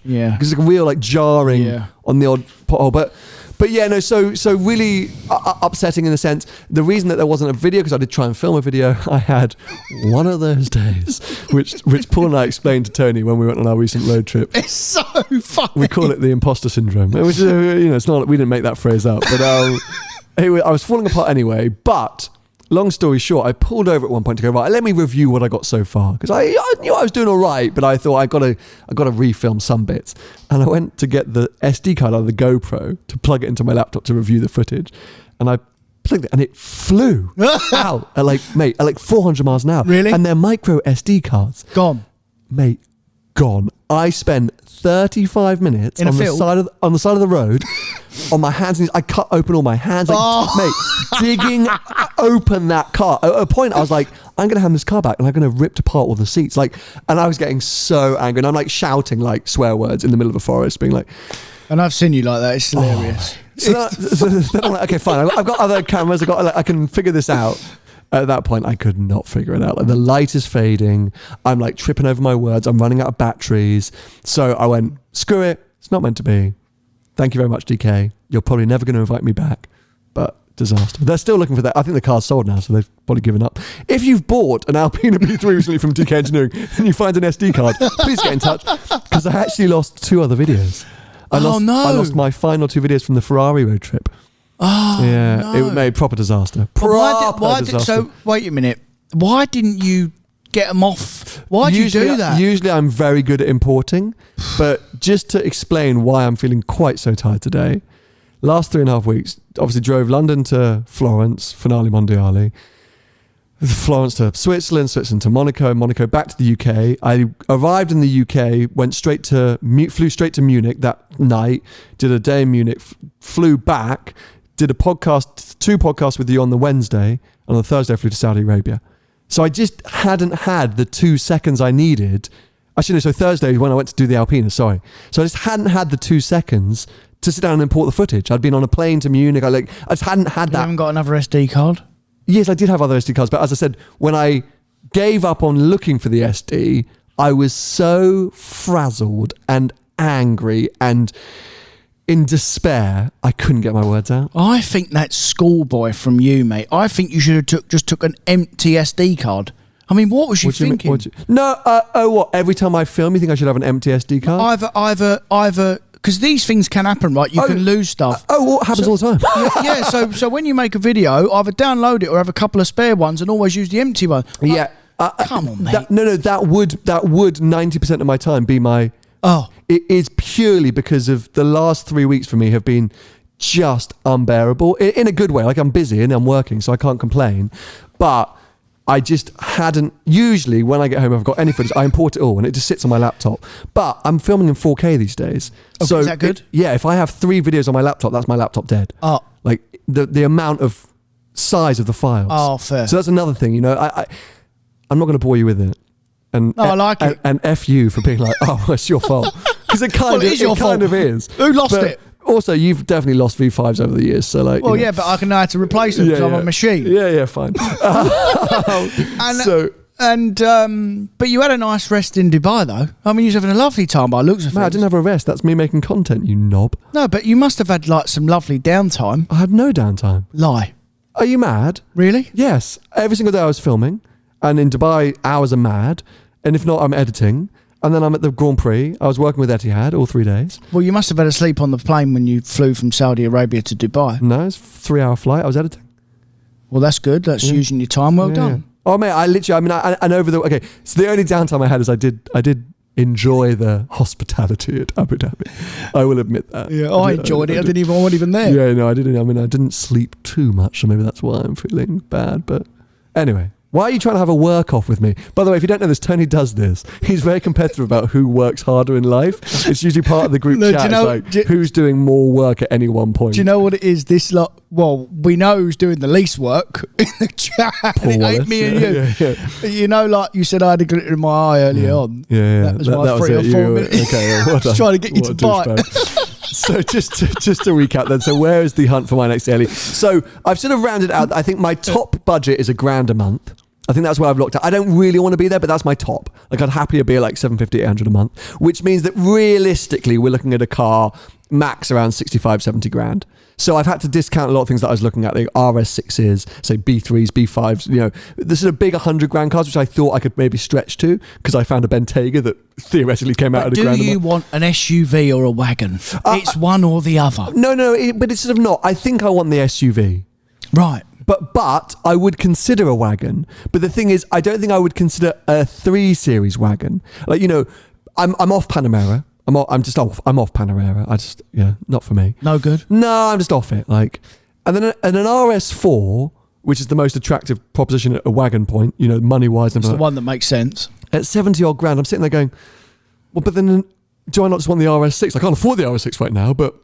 yeah, because it's like a real like jarring on the odd pothole. But But yeah, no, so really upsetting in the sense, the reason that there wasn't a video, because I did try and film a video, I had one of those days, which Paul and I explained to Tony when we went on our recent road trip. It's so funny. We call it the imposter syndrome, which, it's not, we didn't make that phrase up, but I was falling apart anyway. But long story short, I pulled over at one point to go, right, let me review what I got so far, because I knew I was doing all right, but I thought I got to refilm some bits. And I went to get the SD card out of the GoPro to plug it into my laptop to review the footage, and I plugged it, and it flew out at like 400 miles an hour. Really? And they're micro SD cards. Gone. Mate, gone. I spent 35 minutes on the side of the road on my hands and knees. I cut open all my hands, mate, digging open that car. At a point, I was like, I'm going to hand this car back and I'm going to rip apart all the seats. And I was getting so angry. And I'm like shouting like swear words in the middle of a forest, being like... And I've seen you like that. It's hilarious. So then I'm like, okay, fine. I've got other cameras. I can figure this out. At that point, I could not figure it out. Like, the light is fading. I'm like tripping over my words. I'm running out of batteries. So I went, screw it. It's not meant to be. Thank you very much, DK. You're probably never going to invite me back. But disaster. They're still looking for that. I think the car's sold now, so they've probably given up. If you've bought an Alpina B3 recently from DK Engineering and you find an SD card, please get in touch, because I actually lost 2 other videos. I lost my final 2 videos from the Ferrari road trip. Oh, yeah, no. It made proper disaster. So wait a minute. Why didn't you get them off? Why did you do that? Usually I'm very good at importing, but just to explain why I'm feeling quite so tired today, last 3.5 weeks, obviously drove London to Florence, Finale Mondiale, Florence to Switzerland to Monaco back to the UK. I arrived in the UK, flew straight to Munich that night, did a day in Munich, flew back, did 2 podcasts with you on the Wednesday, and on the Thursday I flew to Saudi Arabia. So I just hadn't had the 2 seconds I needed. Actually, no, so Thursday when I went to do the Alpina, sorry. So I just hadn't had the 2 seconds to sit down and import the footage. I'd been on a plane to Munich. I just hadn't had that. You haven't got another SD card? Yes, I did have other SD cards, but as I said, when I gave up on looking for the SD, I was so frazzled and angry and in despair, I couldn't get my words out. I think that's schoolboy from you, mate. I think you should have just took an empty SD card. I mean, what was you thinking? What? Every time I film, you think I should have an empty SD card? Either. Because these things can happen, right? You can lose stuff. What happens all the time? Yeah. So when you make a video, either download it or have a couple of spare ones and always use the empty one. Yeah. Come on, mate. That would 90% of my time be my... Oh. It is purely because of the last 3 weeks for me have been just unbearable in a good way. Like, I'm busy and I'm working, so I can't complain. But I just hadn't... Usually, when I get home, if I've got any footage, I import it all and it just sits on my laptop. But I'm filming in 4K these days. Okay, so is that good? If I have 3 videos on my laptop, that's my laptop dead. Oh. Like, the amount of size of the files. Oh, fair. So that's another thing, I'm not going to bore you with it. And I like it. And F you for being like, oh, it's your fault. Because it kind of is. Who lost it? Also, you've definitely lost V5s over the years. So yeah, but I can know how to replace them because I'm a machine. Yeah, fine. But you had a nice rest in Dubai, though. I mean, you was having a lovely time by the looks of things. I didn't have a rest. That's me making content, you knob. No, but you must have had some lovely downtime. I had no downtime. Lie. Are you mad? Really? Yes. Every single day I was filming. And in Dubai, hours are mad. And if not, I'm editing. And then I'm at the Grand Prix. I was working with Etihad all 3 days. Well, you must have had a sleep on the plane when you flew from Saudi Arabia to Dubai. No, it's a 3-hour flight. I was editing. Well, that's good. That's using your time well done. Oh, mate, and over the... Okay, so the only downtime I had is I did enjoy the hospitality at Abu Dhabi. I will admit that. Yeah, I enjoyed it. I wasn't even there. Yeah, no, I didn't. I mean, I didn't sleep too much, so maybe that's why I'm feeling bad. But anyway... Why are you trying to have a work off with me? By the way, if you don't know this, Tony does this. He's very competitive about who works harder in life. It's usually part of the group chat. Who's doing more work at any one point. Do you know what it is? We know who's doing the least work in the chat. Paul and it Wallace. ain't me and you. Yeah. You know, like you said, I had a glitter in my eye earlier on. Yeah. That was my 3 or 4 minutes. Okay, well done. Trying to get you to bite. So just to recap then, so where is the hunt for my next daily? So I've sort of rounded out. I think my top budget is £1,000 a month. I think that's where I've looked at. I don't really want to be there, but that's my top. Like, I'd happier be at like 750, 800 a month, which means that realistically we're looking at a car max around 65, 70 grand. So I've had to discount a lot of things that I was looking at, the RS6s, say B3s, B5s. You know, this is a big 100 grand cars, which I thought I could maybe stretch to because I found a Bentayga that theoretically came out at a grand. Do you want an SUV or a wagon? It's one or the other. No, but it's sort of not. I think I want the SUV. Right. But I would consider a wagon. But the thing is, I don't think I would consider a 3 Series wagon. Like, you know, I'm off Panamera. I'm off Panamera. Not for me. No good. No, I'm just off it. Like, and then an RS4, which is the most attractive proposition at a wagon point, you know, money wise. It's the one that makes sense. At 70 odd grand, I'm sitting there going, well, but then do I not just want the RS6? I can't afford the RS6 right now, but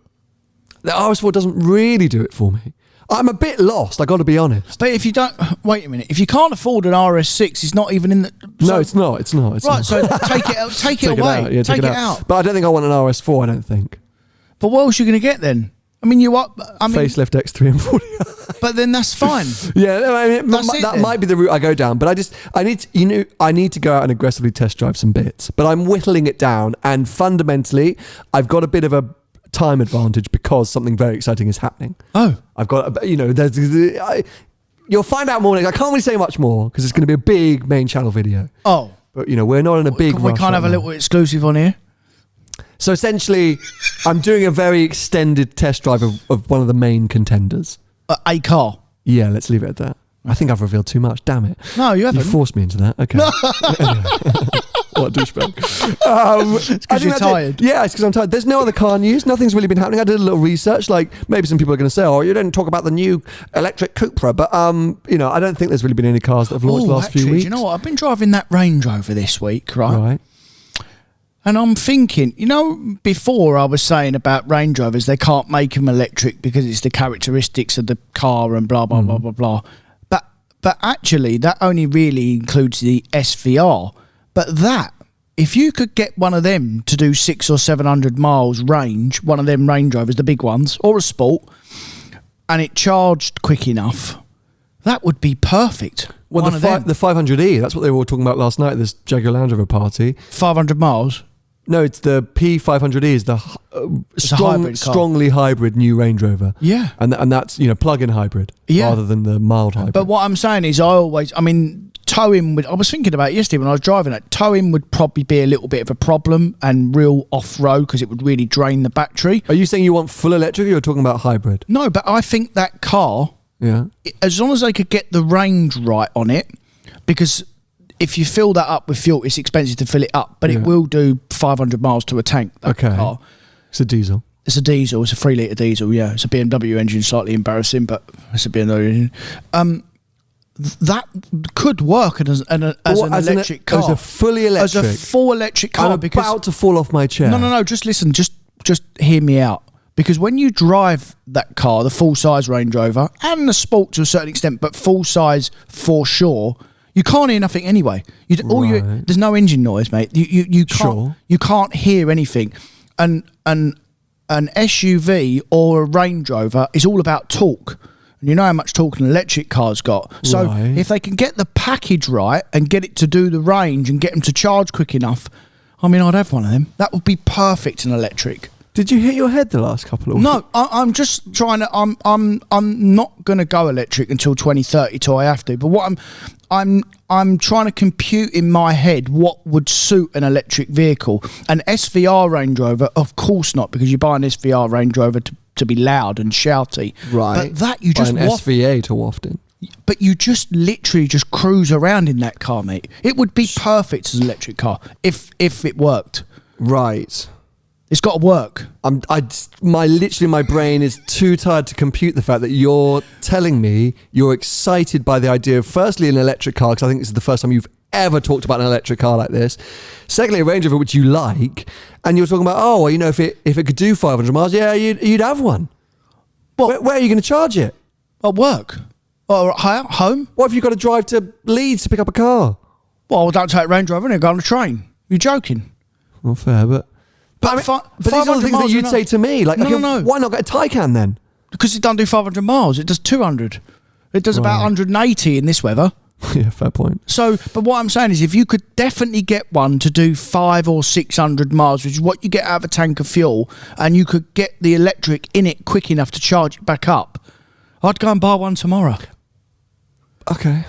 the RS4 doesn't really do it for me. I'm a bit lost, I got to be honest. But if you don't, wait a minute. If you can't afford an RS6, it's not even in the. No, it's not. It's right, not. so take it away. Take it out. But I don't think I want an RS4. I don't think. But what else are you going to get then? I mean, facelift X3 and 40. But then that's fine. Yeah, I mean, that might be the route I go down. But I need to go out and aggressively test drive some bits. But I'm whittling it down, and fundamentally, I've got a bit of a time advantage because something very exciting is happening. Oh, I've got, you know, you'll find out more. I can't really say much more because it's going to be a big main channel video. Oh, but you know, we're not in a big. We can't have a little exclusive on here. So essentially, I'm doing a very extended test drive of one of the main contenders. A car. Yeah, let's leave it at that. I think I've revealed too much. Damn it. No, you haven't. You forced me into that. Okay. What a douchebag. It's because you're tired. Yeah, it's because I'm tired. There's no other car news. Nothing's really been happening. I did a little research. Like, maybe some people are going to say, oh, you didn't talk about the new electric Cupra. But, you know, I don't think there's really been any cars that have launched the last few weeks. You know what? I've been driving that Range Rover this week, right? Right. And I'm thinking, you know, before I was saying about Range Rovers, they can't make them electric because it's the characteristics of the car and blah, blah, blah, blah, blah. But actually, that only really includes the SVR. But if you could get one of them to do 600 or 700 miles range, one of them Range Rovers, the big ones, or a Sport, and it charged quick enough, that would be perfect. Well, the 500e, that's what they were all talking about last night at this Jaguar Land Rover party. 500 miles? No, it's the P500e, is the strongly hybrid new Range Rover. Yeah. And that's, you know, plug-in hybrid rather than the mild hybrid. But what I'm saying is I was thinking about it yesterday when I was driving it, towing would probably be a little bit of a problem and real off-road because it would really drain the battery. Are you saying you want full electric or you're talking about hybrid? No, but I think that car, as long as they could get the range right on it, because if you fill that up with fuel, it's expensive to fill it up, but it will do 500 miles to a tank, that car. It's a diesel. It's a diesel. It's a 3 litre diesel, yeah. It's a BMW engine, slightly embarrassing, but it's a BMW engine. That could work as an electric car. As a fully electric? As a full electric car. I'm about to fall off my chair. No, just listen. Just hear me out. Because when you drive that car, the full-size Range Rover, and the Sport to a certain extent, but full-size for sure, you can't hear nothing anyway. There's no engine noise, mate. You can't hear anything. And an SUV or a Range Rover is all about torque. And you know how much torque an electric car's got. So if they can get the package right and get it to do the range and get them to charge quick enough, I mean, I'd have one of them. That would be perfect in electric. Did you hit your head the last couple of weeks? No, I'm just trying to. I'm not going to go electric until 2030 till I have to. But what I'm trying to compute in my head what would suit an electric vehicle. An SVR Range Rover, of course not, because you buy an SVR Range Rover to be loud and shouty. Right. But that you just an SVA to waft in. But you just literally just cruise around in that car, mate. It would be perfect as an electric car if it worked. Right. It's got to work. My brain is too tired to compute the fact that you're telling me you're excited by the idea of, firstly, an electric car, because I think this is the first time you've ever talked about an electric car like this. Secondly, a Range Rover, which you like, and you're talking about, oh, well, you know, if it could do 500 miles, yeah, you'd have one. Well, where are you going to charge it? At work. Or at home. What if you've got to drive to Leeds to pick up a car? Well, don't take Range Rover and go on a train. You're joking. Well, fair, but these are the things that you'd say to me. Like, no. Why not get a Taycan then? Because it doesn't do 500 miles. It does 200. It does about 180 in this weather. Yeah, fair point. So, but what I'm saying is, if you could definitely get one to do 500 or 600 miles, which is what you get out of a tank of fuel, and you could get the electric in it quick enough to charge it back up, I'd go and buy one tomorrow. Okay.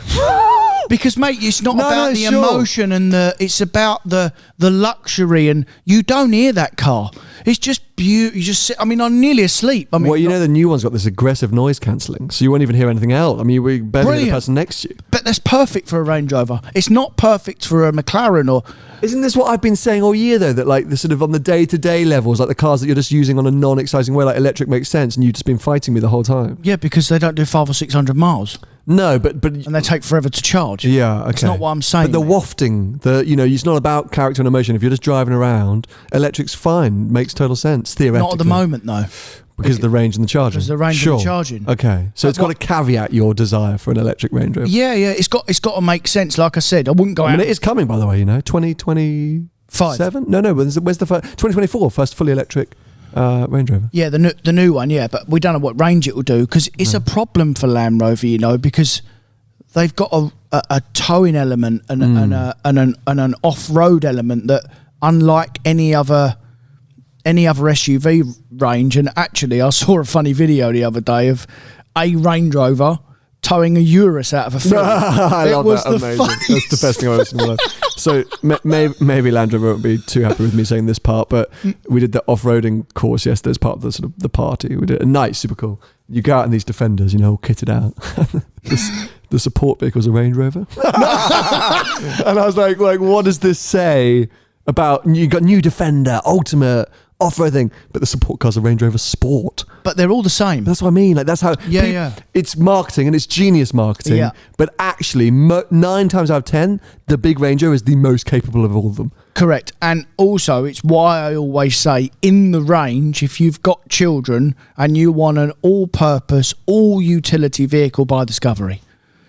Because, mate, it's not about the emotion and it's about the luxury, and you don't hear that car. It's just beautiful. You just sit. I mean, I'm nearly asleep. I mean, well, you know, the new one's got this aggressive noise cancelling, so you won't even hear anything else. I mean, you barely hear the person next to you. But that's perfect for a Range Rover. It's not perfect for a McLaren or. Isn't this what I've been saying all year, though? That like the sort of on the day-to-day levels, like the cars that you're just using on a non-exciting way, like electric makes sense, and you've just been fighting me the whole time. Yeah, because they don't do 500 or 600 miles. No, but and they take forever to charge. Yeah, okay. That's not what I'm saying. But the wafting, it's not about character and emotion. If you're just driving around, electric's fine, makes total sense theoretically. Not at the moment, though. Because of the range and the charging. Because of the range and the charging. Okay, so it's got to caveat your desire for an electric Range Rover. Yeah, it's got to make sense. Like I said, I wouldn't go out. I mean, it is coming, by the way. 2025. No, where's the first? 2024 first fully electric Range Rover. Yeah, the new one. Yeah, but we don't know what range it will do, because it's a problem for Land Rover, because they've got a towing element and an off-road element that, unlike any other SUV range. And actually, I saw a funny video the other day of a Range Rover towing a Urus out of a field. I love that. Amazing. That's the best thing I've ever seen in my life. So maybe Land Rover won't be too happy with me saying this part, but we did the off-roading course yesterday as part of the sort of the party. We did a night, super cool. You go out in these Defenders, all kitted out. The support vehicle's a Range Rover. And I was like, what does this say about, you got new Defender, Ultimate, off-road thing, but the support car's a Range Rover Sport. But they're all the same. That's what I mean. Like, that's how. It's marketing, and it's genius marketing. Yeah. But actually, 9 times out of 10, the big Range Rover is the most capable of all of them. Correct. And also, it's why I always say, in the range, if you've got children and you want an all-purpose, all-utility vehicle, buy Discovery.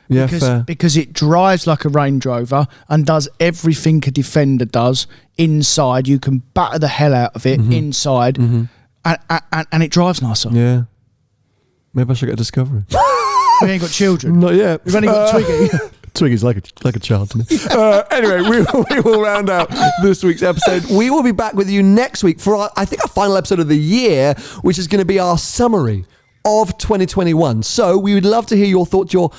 Yeah, fair. Because it drives like a Range Rover and does everything a Defender does inside. You can batter the hell out of it inside, and it drives nicer. Yeah. Maybe I should get a Discovery. We ain't got children. Not yet. We've only got Twiggy. Twiggy's like a child to me. Anyway, we will round out this week's episode. We will be back with you next week for our final episode of the year, which is going to be our summary of 2021. So we would love to hear your thoughts, your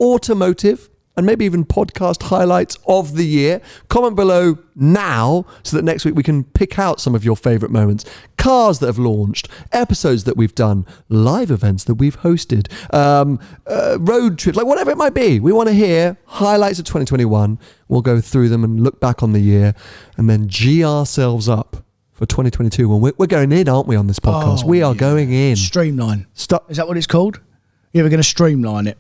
automotive and maybe even podcast highlights of the year. Comment below now so that next week we can pick out some of your favourite moments. Cars that have launched, episodes that we've done, live events that we've hosted, road trips, like whatever it might be. We want to hear highlights of 2021. We'll go through them and look back on the year and then G ourselves up for 2022. When we're going in, aren't we, on this podcast? We are going in. Streamline. Is that what it's called? Yeah, we're going to streamline it.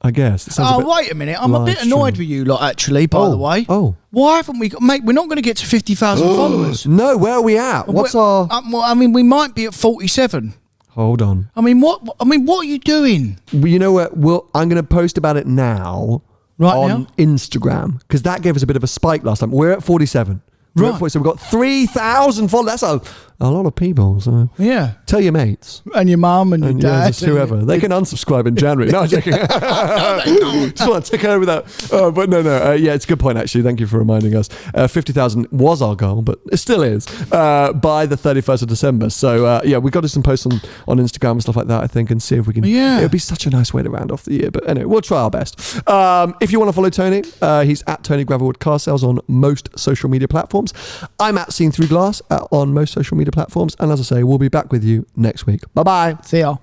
I guess. Wait a minute. I'm a bit annoyed with you lot, actually, by the way. Oh. Why haven't we got... Mate, we're not going to get to 50,000 followers. No, where are we at? What's our... we might be at 47. Hold on. What are you doing? Well, you know what? I'm going to post about it now. On Instagram, because that gave us a bit of a spike last time. We're at 47. Right. So we've got 3,000 followers. That's a lot of people. So yeah. Tell your mates. And your mum and your dad. Yeah, just whoever. They can unsubscribe in January. No, I'm joking. Just want to take over that. But no. Yeah, it's a good point, actually. Thank you for reminding us. 50,000 was our goal, but it still is, by the 31st of December. So, we got to do some posts on Instagram and stuff like that, I think, and see if we can. Yeah. It would be such a nice way to round off the year. But anyway, we'll try our best. If you want to follow Tony, he's at Tony Gravelwood Car Sales on most social media platforms. I'm at Seen Through Glass on most social media platforms. And as I say, we'll be back with you next week. Bye-bye. See ya.